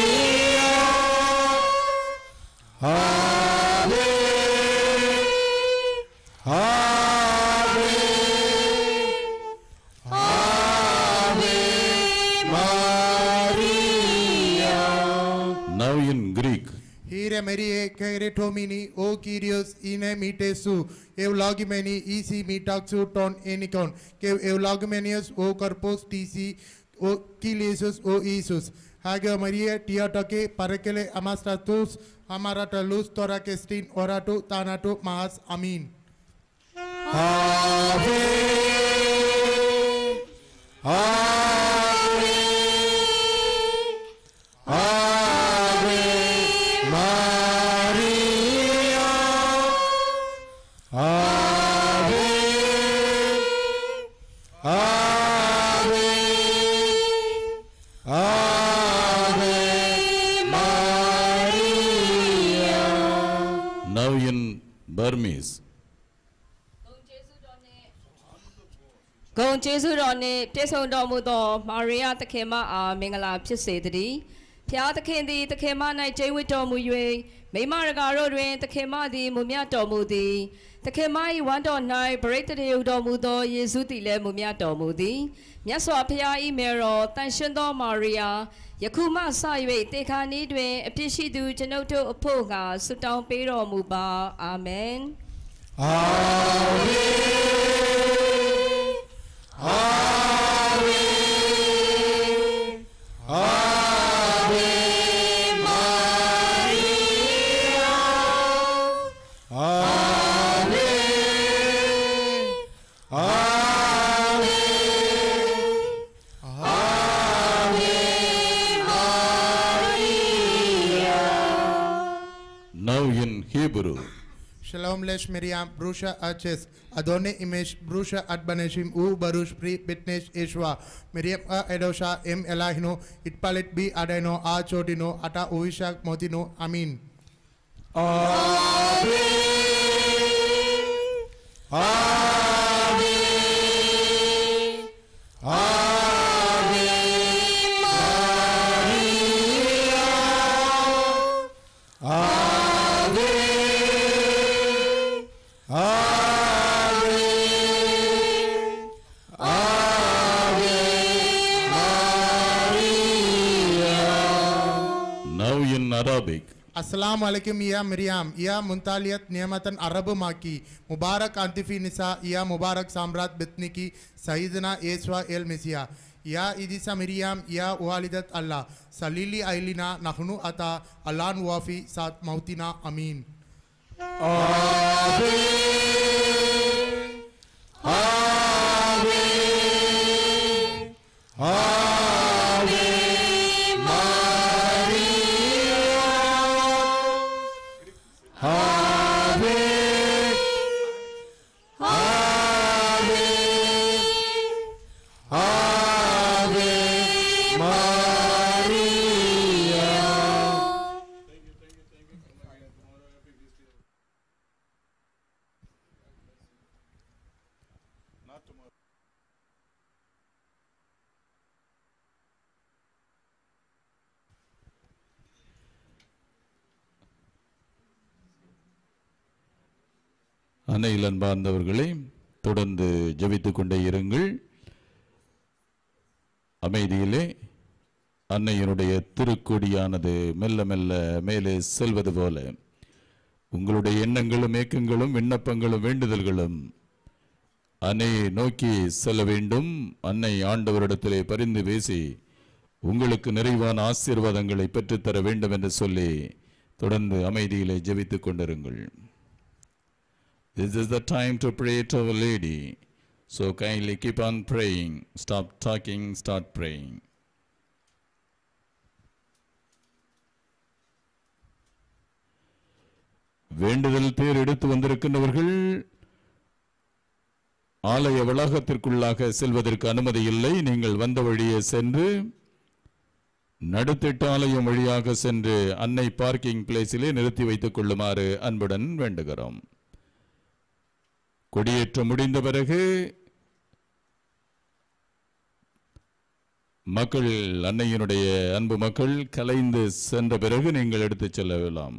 Hire Marie, Kere Tomini, O Kyrios, Ine Mitesu, Eulogimeni, Isi Mitaxu Ton Enikon, Kev Eulogimenius, O Corpus Tisi, O Kilisus, O Isus, Hagia Maria, Tiatake, Parakele, Amastatus, Amarata Luz, Torakestin, Oratu, Tanatu, Mahas, Amin. Ave, Ave, Ave Maria, Ave, Ave, Ave Maria. Now in Burmese. Gong Jesu Rone, Teso Domudo, Maria the Kema, Mingala Pisedri, Pia the Kendi, the Kema Night Jewi Domuyue, May Maragaro Rain, the Kema di Mumia Domudi, the Kemai 1.9, Berated Domudo, Yezuti Le Mumia Domudi, Miaso Pia Imero, Tanshendo Maria, Yakuma Saiwe, Teka Nidwe, Epishidu, Genoto Opoga, Sutan Pero Muba, Amen. Ave, Ave Maria, Ave, Ave, Ave Maria. Now in Hebrew. Shalom Lesh Miriam, Brusha Aches, Adone Imesh, Brusha Adbaneshim, U Barush Pri, Bitnesh Eshwa, Miriam Edosha, M Elahino, Itpalet B Adeno, A Chotino, Ata Uishak Motino, Amin. Ave, Ave, Ave Maria, Ave, Ave, Ave Maria. Now in Arabic. Assalamu alaikum ya Miriam, ya Muntaliyat Niamatan Arabu Maki, Mubarak Antifi Nisa, ya Mubarak Samrat Bitniki, Sayyidina Yeshua El Messiah, ya Idisa Miriam, ya Walidat Allah, Salili Ailina, Nahnu Ata, Alan Wafi, Sat Mautina, Amin. Ave, Ave, Ave Maria, Ave, Ave, Ave Maria. அன்னையில் அன்பார்ந்தவர்களே, தொடர்ந்து ஜெபித்துக் கொண்டே இருங்கள். அமைதியிலே அன்னையினுடைய திருக்கொடியானது மெல்ல மெல்ல மேலே செல்வது போல உங்களுடைய எண்ணங்களும் ஏக்கங்களும் விண்ணப்பங்களும் வேண்டுதல்களும் அன்னையை நோக்கி செல்ல வேண்டும். அன்னை ஆண்டவரிடத்திலே பரிந்து பேசி உங்களுக்கு நிறைவான ஆசீர்வாதங்களை பெற்றுத்தர வேண்டும் என்று சொல்லி தொடர்ந்து அமைதியிலே ஜெபித்துக் கொண்டிருங்கள். This is the time to pray to Our Lady. So kindly keep on praying. Stop talking, start praying. வேண்டுதல் தேர் எடுத்து வந்திருக்கின்றவர்கள் ஆலய வளாகத்திற்குள்ளாக செல்வதற்கு அனுமதி இல்லை. நீங்கள் வந்த வழியே சென்று நடுத்திட்ட ஆலயம் வழியாக சென்று அன்னை பார்க்கிங் பிளேஸிலே நிறுத்தி வைத்துக் கொள்ளுமாறு அன்புடன் வேண்டுகிறோம். கொடியேற்றம் முடிந்த பிறகு மக்கள், அன்னையினுடைய அன்பு மக்கள் கலைந்து சென்ற பிறகு நீங்கள் எடுத்துச் செல்லலாம்.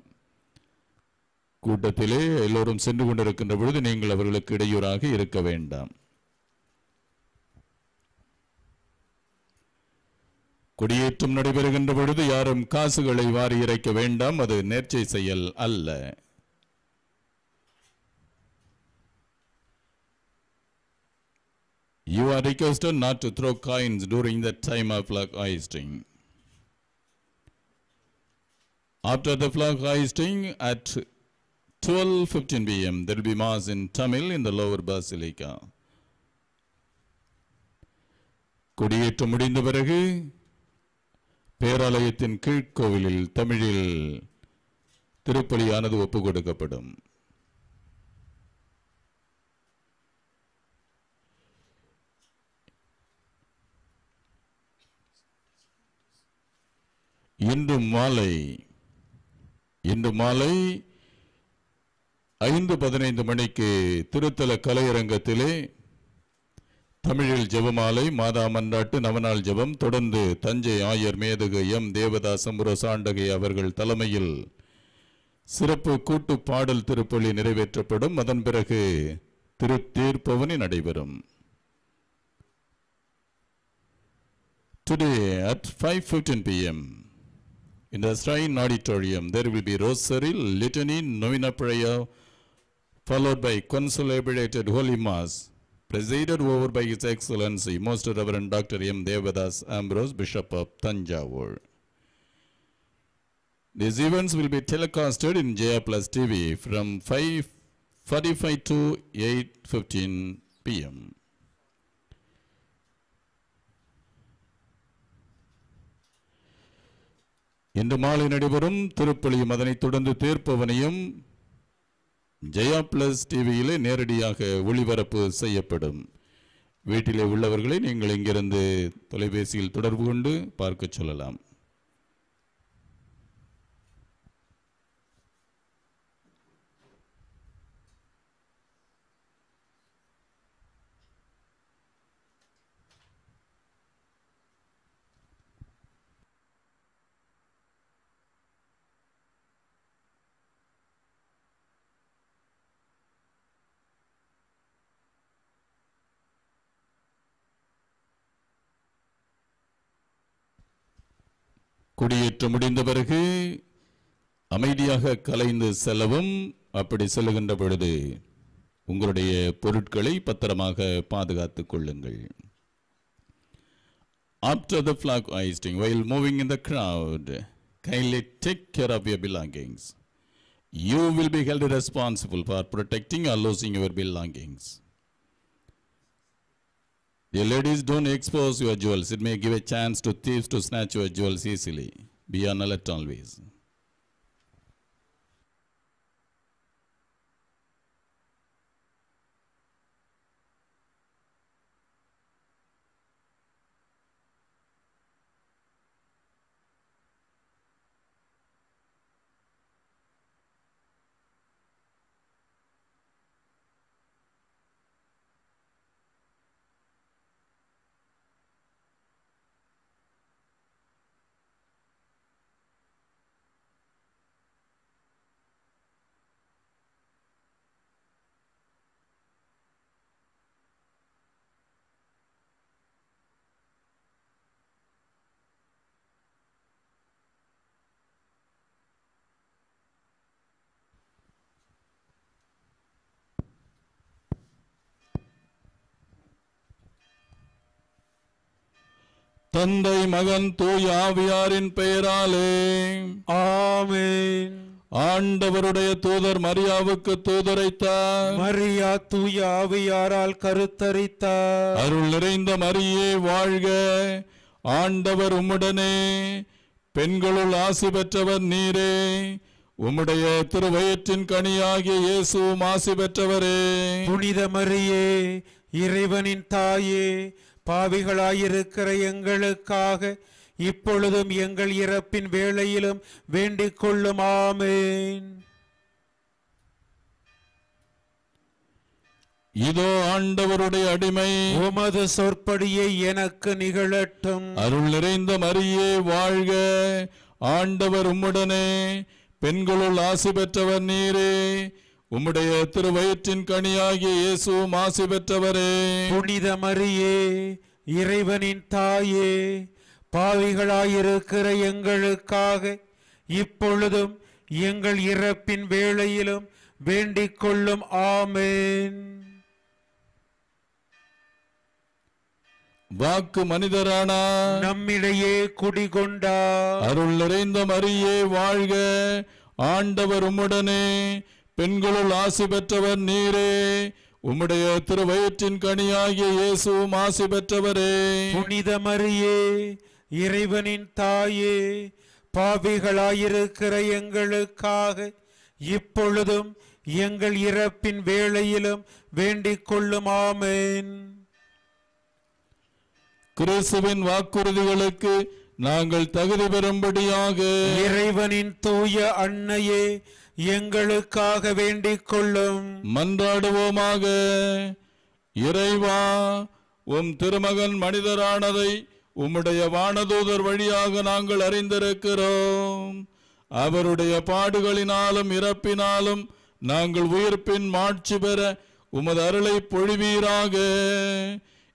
கூட்டத்திலே எல்லோரும் சென்று கொண்டிருக்கின்ற பொழுது நீங்கள் அவர்களுக்கு இடையூறாக இருக்க வேண்டாம். குடியேற்றம் நடைபெறுகின்ற பொழுது யாரும் காசுகளை வாரி இறைக்க வேண்டாம், அது நேர்ச்சை செயல் அல்ல. You are requested not to throw coins during the time of flag hoisting. After the flag hoisting at 12:15 p.m. there will be mass in Tamil in the lower basilica. குடியேற்றம் முடிந்த பிறகு பேராலயத்தின் கீழ்கோவிலில் தமிழில் திருப்பலியானது ஒப்புக் கொடுக்கப்படும். இன்று மாலை 5:15 மணிக்கு திருத்தல கலையரங்கத்திலே தமிழில் ஜெபமாலை, மாதா மன்றாட்டு, நவநாள் ஜெபம், தொடர்ந்து தஞ்சை ஆயர் மேதகு எம் தேவதாசம் சாண்டகை அவர்கள் தலைமையில் சிறப்பு கூட்டு பாடல் திருப்பலி நிறைவேற்றப்படும். அதன் பிறகு திருத்தீர்ப்பவனி நடைபெறும். Today at 5:15 p.m. in the Shrine Auditorium there will be Rosary, Litany, Novena prayer, followed by consolated Holy Mass, presided over by His Excellency Most Reverend Dr. M. Devadas Ambrose, Bishop of Tanjavur. These events will be telecasted in Jaya Plus TV from 5:45 to 8:15 p.m. இன்று மாலை நடைபெறும் திருப்பலியும் அதனைத் தொடர்ந்து தீர்ப்பவனையும் Jaya plus டிவியிலே நேரடியாக ஒளிபரப்பு செய்யப்படும். வீட்டிலே உள்ளவர்களை நீங்கள் இங்கிருந்து தொலைபேசியில் தொடர்பு கொண்டு பார்க்க சொல்லலாம். குடியேற்றம் முடிந்த பிறகு அமைதியாக கலைந்து செல்லவும். அப்படி செல்லுகின்ற பொழுது உங்களுடைய பொருட்களை பத்திரமாக பாதுகாத்துக் கொள்ளுங்கள். After the flag hoisting, while moving in the crowd, kindly take care of your belongings. You will be held responsible for protecting or losing your belongings. Dear ladies, don't expose your jewels. It may give a chance to thieves to snatch your jewels easily. Be on alert always. தந்தை மகன் தூய ஆவியாரின் பெயராலே ஆமென். ஆண்டவருடைய தூதர் மரியாவுக்கு தூதரைத்தார். மரியா தூய ஆவியாரால் கருத்தரித்தார். அருள் நிறைந்த மரியே வாழ்க, ஆண்டவர் உம்முடனே, பெண்களுள் ஆசி பெற்றவர் நீரே, உம்முடைய திருவயிற்றின் கனியாகிய இயேசுவும் ஆசி பெற்றவரே. புனித மரியே, இறைவனின் தாயே, பாவிகளாயிருக்கிற எங்களுக்காக இப்பொழுதும் எங்கள் இறப்பின் வேளையிலும் வேண்டிக் கொள்ளும். ஆமென். இதோ ஆண்டவருடைய அடிமை, உமது சொற்படியை எனக்கு நிகழட்டும். அருள் நிறைந்த மரியே வாழ்க, ஆண்டவர் உம்முடனே, பெண்களுள் ஆசி பெற்றவர் நீரே, உம்முடைய திருவயிற்றின் கனியாகிய இயேசுவும் ஆசி பெற்றவரே. புனித மரியே, இறைவனின் தாயே, பாவிகளாயிருக்கிற எங்களுக்காக இப்பொழுதும் எங்கள் இறப்பின் வேளையிலும் வேண்டிக் கொள்ளும். ஆமென். வாக்கு மனிதரானார், நம்மிடையே குடிகொண்டார். அருள் நிறைந்த மரியே வாழ்க, ஆண்டவர் உம்முடனே, பெண்களுள் ஆசி பெற்றவர் நீரே, உம்முடைய திருவயிற்றின் கனியாகிய இயேசுவும் ஆசி பெற்றவரே. புனித மரியே, இறைவனின் தாயே, பாவிகளாயிருக்கிற எங்களுக்காக இப்பொழுதும் எங்கள் இறப்பின் வேளையிலும் வேண்டிக் கொள்ளும். ஆமென். கிறிஸ்துவின் வாக்குறுதிகளுக்கு நாங்கள் தகுதி பெறும்படியாக இறைவனின் தூய அன்னையே, எங்களுக்காக வேண்டிக் கொள்ளும். மன்றாடுவோமாக. இறைவா, உம் திருமகன் மனிதரானதை உம்முடைய வானதூதர் வழியாக நாங்கள் அறிந்திருக்கிறோம். அவருடைய பாடுகளினாலும் இறப்பினாலும் நாங்கள் உயிர்ப்பின் மாட்சி பெற உமது அருளை பொழிவீராக.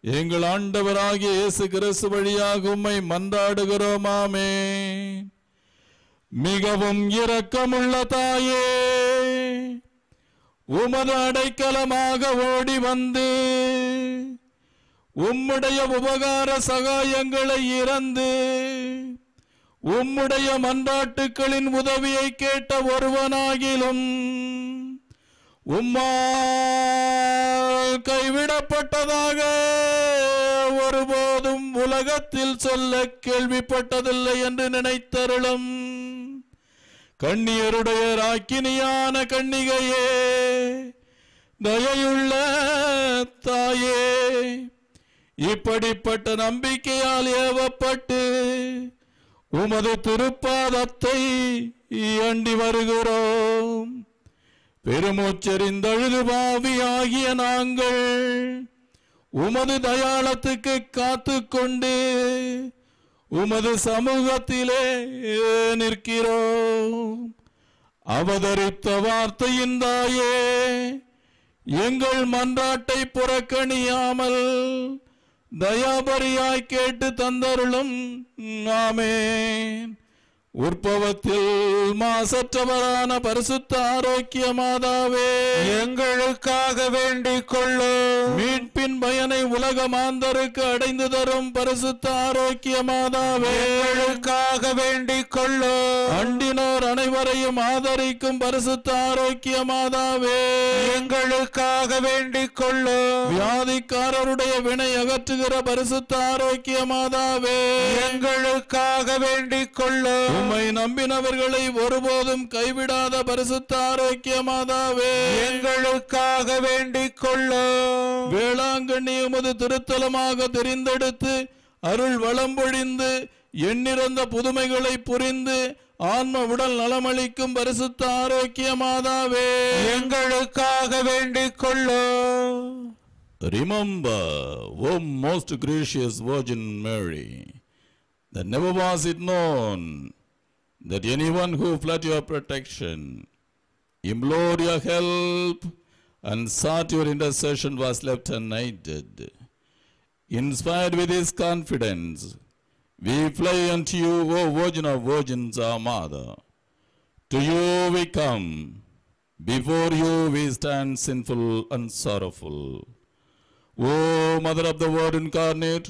எங்கள் ஆண்டவராகிய இயேசு கிறிஸ்து வழியாக உம்மை மன்றாடுகிறோம். ஆமென். மிகவும் இரக்கமுள்ள தாயே, உமது அடைக்கலமாக ஓடி வந்து உம்முடைய உபகார சகாயங்களை இறந்து உம்முடைய மன்றாட்டுக்களின் உதவியை கேட்ட ஒருவனாகிலும் உம்மால் கைவிடப்பட்டதாக ஒருபோதும் உலகத்தில் சொல்ல கேள்விப்பட்டதில்லை என்று நினைத்தருளும். கண்ணியருடைய ராக்கினியான கன்னிகையே, தயையுள்ள தாயே, இப்படிப்பட்ட நம்பிக்கையால் ஏவப்பட்டு உமது திருப்பாதத்தை அண்டி வருகிறோம். பெருமூச்செறிந்தழுது பாவியாகிய நாங்கள் உமது தயாளத்துக்கு காத்து கொண்டு உமது சமூகத்திலே நிற்கிறோம். அவதரித்த வார்த்தையின் தாயே, எங்கள் மன்றாட்டை புறக்கணியாமல் தயாபரியாய் கேட்டு தந்தருளும். ஆமென். உற்பவத்தில் மாசற்றவரான பரிசுத்த ஆரோக்கிய மாதாவே, எங்களுக்காக வேண்டிக் கொள்ளும். மீட்பின் பயனை உலக மாந்தருக்கு அடைந்து தரும் பரிசுத்த ஆரோக்கிய மாதாவே, எங்களுக்காக வேண்டிக் கொள்ளும். அண்டினோர் அனைவரையும் ஆதரிக்கும் பரிசுத்த ஆரோக்கிய மாதாவே, எங்களுக்காக வேண்டிக் கொள்ளும். வியாதிக்காரருடைய வினை அகற்றுகிற பரிசுத்த ஆரோக்கிய மாதாவே, எங்களுக்காக வேண்டிக் கொள்ளும். உம்மை நம்பினவர்களை ஒருபோதும் கைவிடாத பரிசுத்த ஆரோக்கிய மாதாவே, எங்களுக்காக வேண்டிக் கொள்ளும். வேளாங்கண்ணி உமது திருத்தலமாக தெரிந்தெடுத்து அருள் வளம் பொழிந்து எண்ணிறந்த புதுமைகளை புரிந்து ஆன்ம உடல் நலமளிக்கும் பரிசுத்த ஆரோக்கிய மாதாவே, எங்களுக்காக வேண்டிக் கொள்ளும். Remember, O most gracious Virgin Mary, that never was it known that anyone who fled your protection, implored your help, and sought your intercession was left unaided. Inspired with this confidence, we fly unto you, O Virgin of Virgins, our Mother. To you we come, before you we stand sinful and sorrowful. O Mother of the Word incarnate,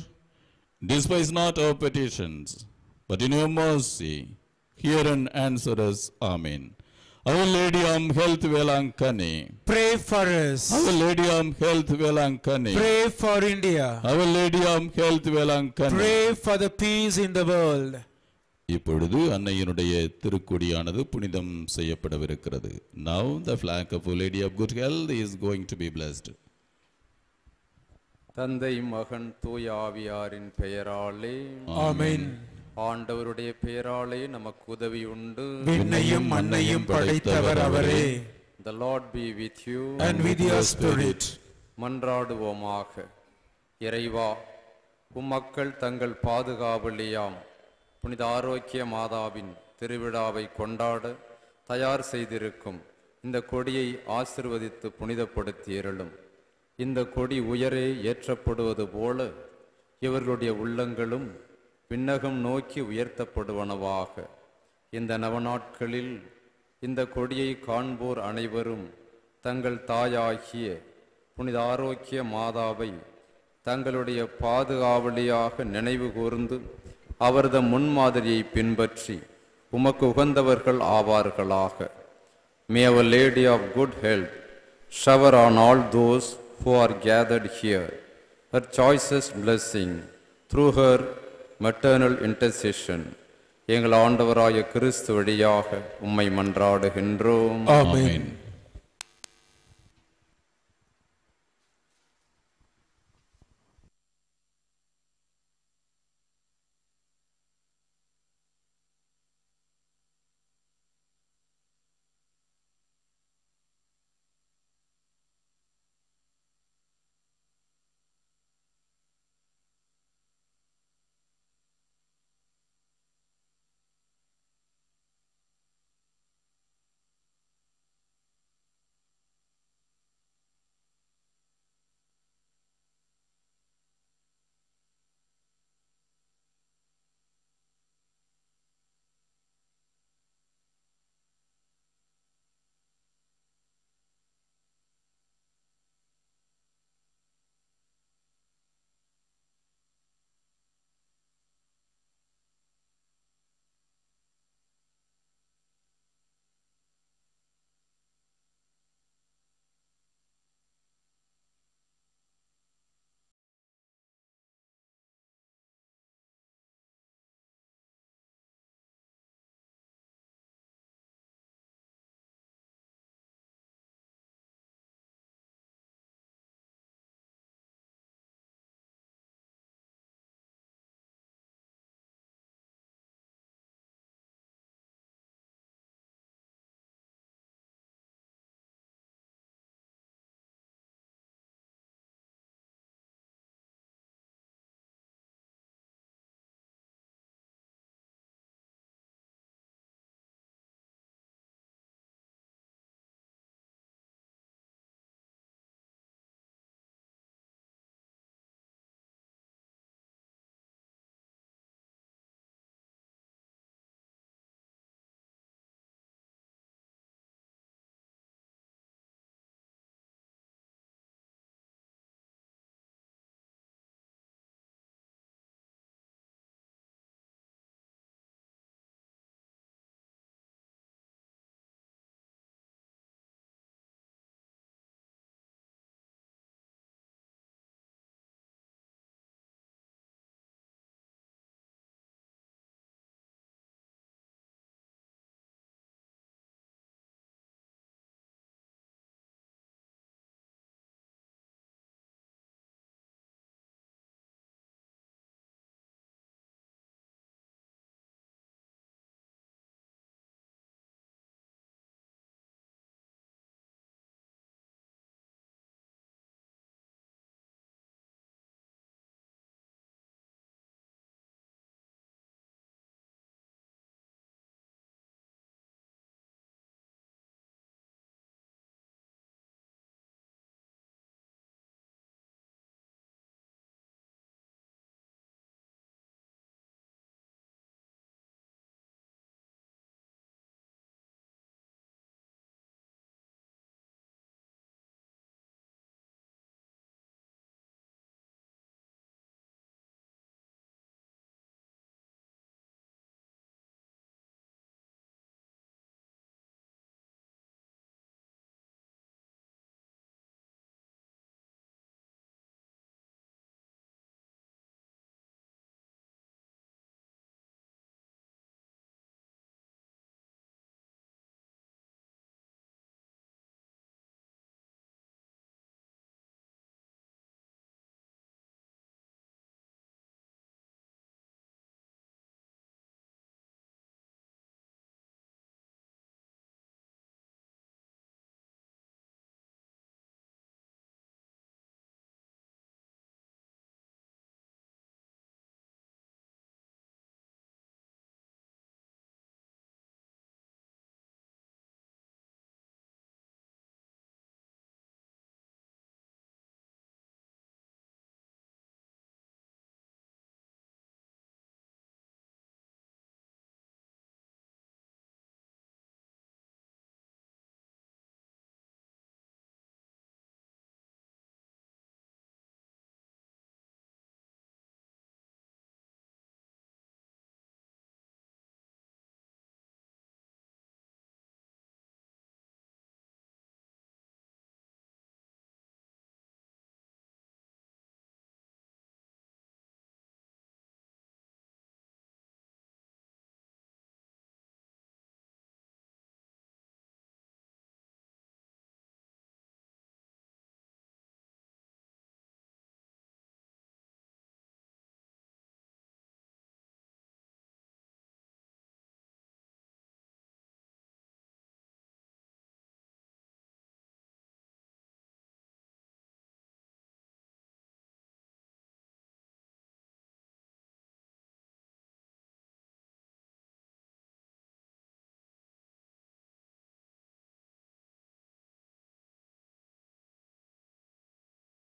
despise not our petitions, but in your mercy, hear and answer us. Amen. Our Lady of Health Velankani, pray for us. Our Lady of Health Velankani, Pray for India. Our Lady of Health Velankani, Pray for the peace in the world. இப்பொழுது அன்னையினுடைய திருக்கொடியானது புனிதம் செய்யப்படவிருக்கிறது. Now the flag of Our Lady of Good Health is going to be blessed. தந்தை மகன் தூய ஆவியாரின் பெயராலே ஆமென். ஆண்டவருடைய பெயராலே நமக்கு உதவி உண்டு. விண்ணையும் மண்ணையும் படைத்தவர் அவரே. The Lord be with you and with your spirit. மன்றாடுவோமாக. இறைவா, உம்மக்கள் தங்கள் பாதுகாவலியாம் புனித ஆரோக்கிய மாதாவின் திருவிழாவை கொண்டாட தயார் செய்திருக்கும் இந்த கொடியை ஆசிர்வதித்து புனிதப்படுத்தி அருளும். இந்த கொடி உயரே ஏற்றப்படுவது போல இவர்களுடைய உள்ளங்களும் விண்ணகம் நோக்கி உயர்த்தப்படுவனவாக. இந்த நவநாட்களில் இந்த கொடியை காண்போர் அனைவரும் தங்கள் தாயாகிய புனித ஆரோக்கிய மாதாவை தங்களுடைய பாதுகாவலியாக நினைவு கூர்ந்து அவரது முன்மாதிரியை பின்பற்றி உமக்கு உகந்தவர்கள் ஆவார்களாக. May Our Lady of Good Health shower on all those who are gathered here her choicest blessing through her maternal intercession. எங்கள் ஆண்டவராய கிறிஸ்து வழியாக உம்மை மன்றாடுகின்றோம். ஆமென்.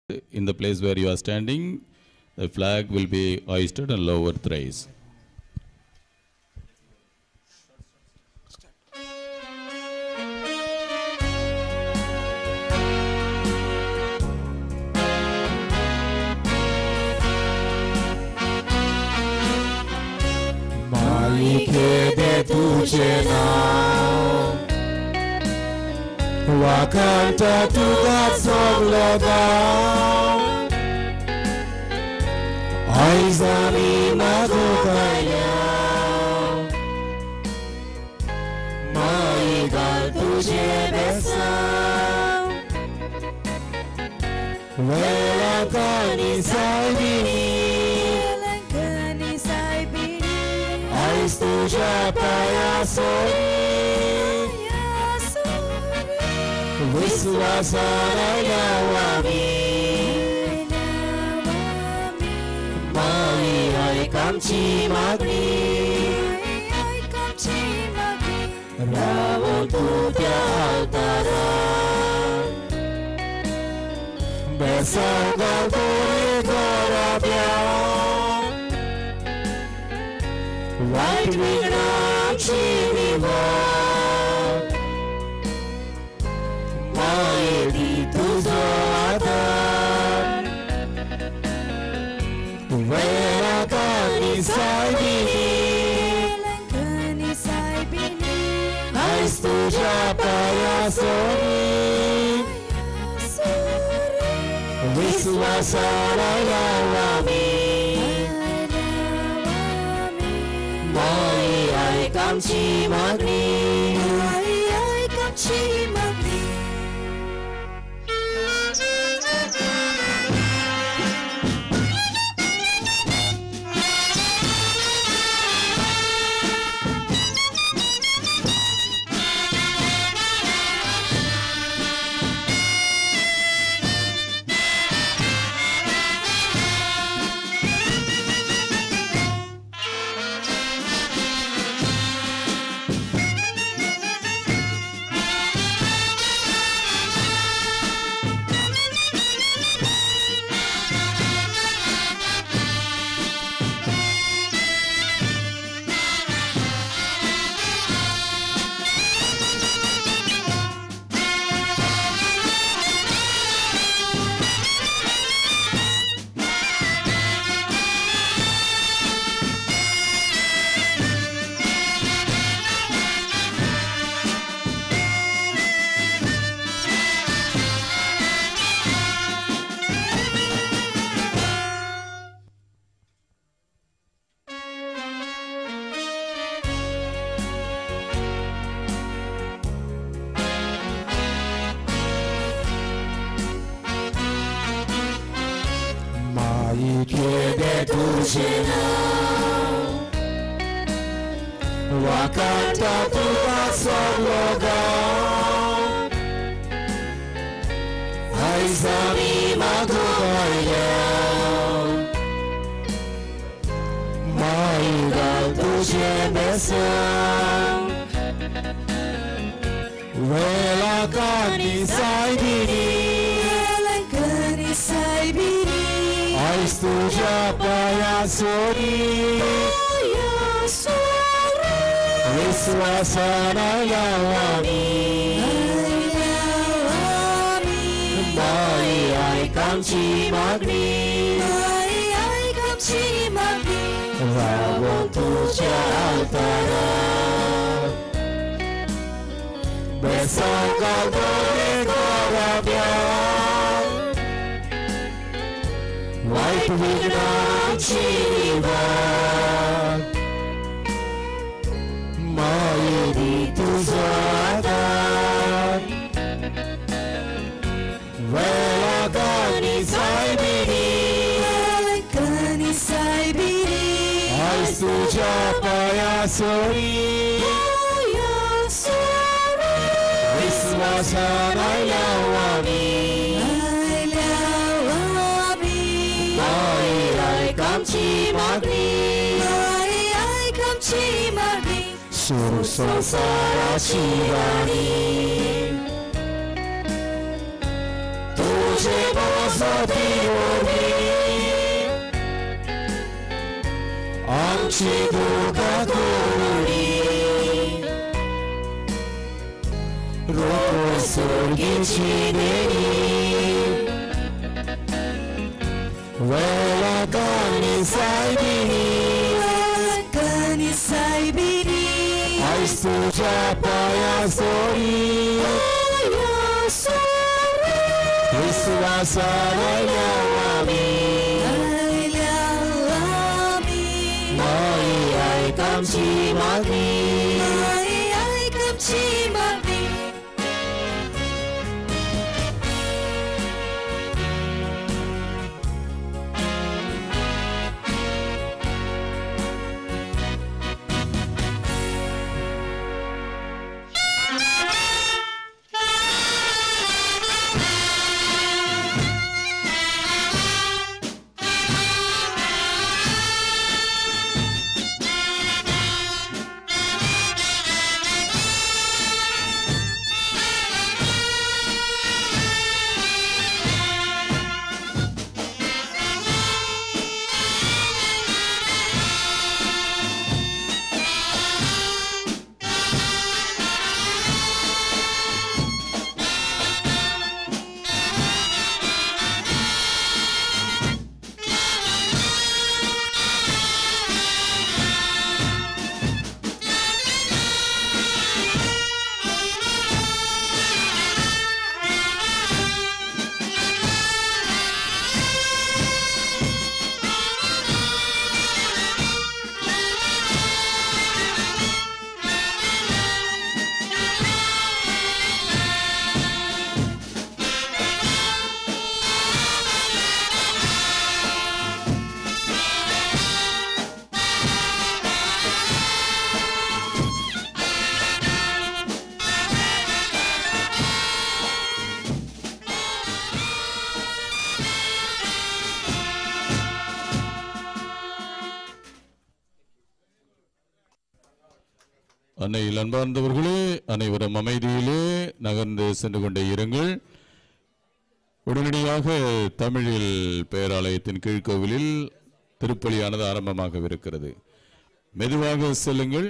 In the place where you are standing, the flag will be hoisted and lowered thrice. Maikede tuche naam, wakanta tukatsoglodaam, aizami madukayam, maigal tuche besam, velakani saibini. Tuja payasori Viswasana yawami Mai ai kamchi magni Ravon tutya altara Besagal turi gorabya White Meenakshi Vivad Maedi tuzo adan Velakani saibini Aistuja payasori Viswasara yawami Mai ai kamchi magni Wakanta tukasogloda Aizami madukaya Maigal tuje besam Velakani saibini Aistuja payasori Viswasana yawami Mai ai kamchi magni Ravon tuja altara Besagal dore gorabya White Meenakshi Vivad Maedi tuzo adan Velakani saibini Aistuja payasori Viswasana yawami Mai ai kamchi magni Suru samsara shivani बसती होती आमची दुःखातोडी रोको स्वर्गीची देणी वेळाकानी सायबिनी आयज तुझ्या पायासोरी विश्वासान आयल्या माई आयक आमची मागणी அன்னையில் அன்பார்ந்தவர்களே, அனைவரும் அமைதியிலே நகர்ந்து சென்று கொண்டே இருங்கள். உடனடியாக தமிழில் பேராலயத்தின் கீழ்கோவிலில் திருப்பலியானது ஆரம்பமாகவிருக்கிறது. மெதுவாக செல்லுங்கள்,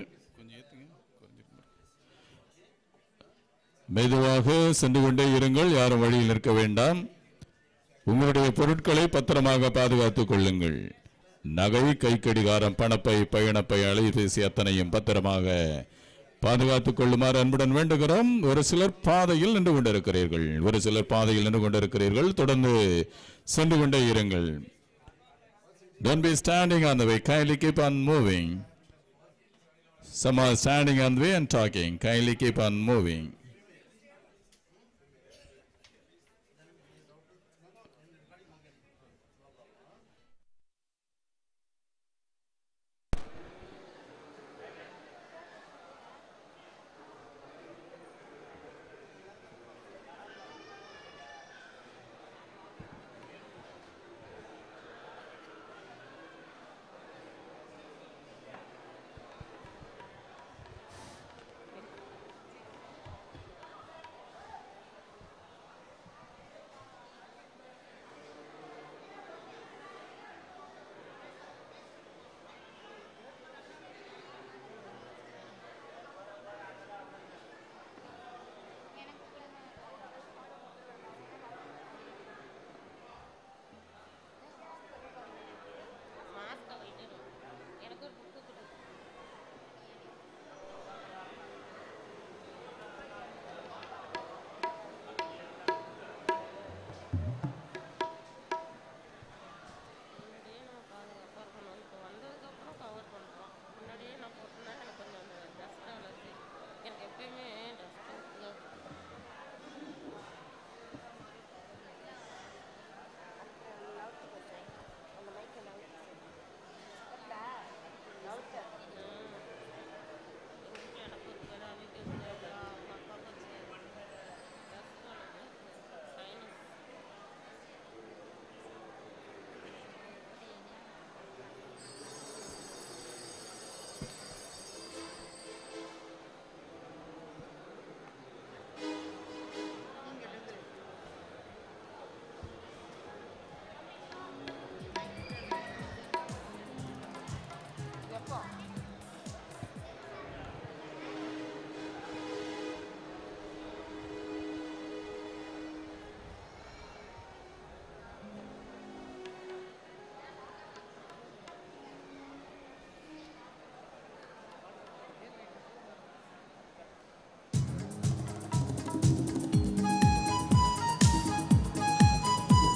மெதுவாக சென்று கொண்டே இருங்கள். யாரும் வழியில் நிற்க வேண்டாம். உங்களுடைய பொருட்களை பத்திரமாக பாதுகாத்துக் கொள்ளுங்கள். நகை, கைக்கடிகாரம், பணப்பை, பயணப்பை, அலைபேசி அத்தனையும் பத்திரமாக பாதுகாத்துக் கொள்ளுமாறு அன்புடன் வேண்டுகிறோம். ஒரு சிலர் பாதையில் நின்று கொண்டிருக்கிறீர்கள். தொடர்ந்து சென்று கொண்டே இருங்கள். Don't be standing on the way. Kindly keep on moving. Some are standing on the way and talking. Kindly keep on moving.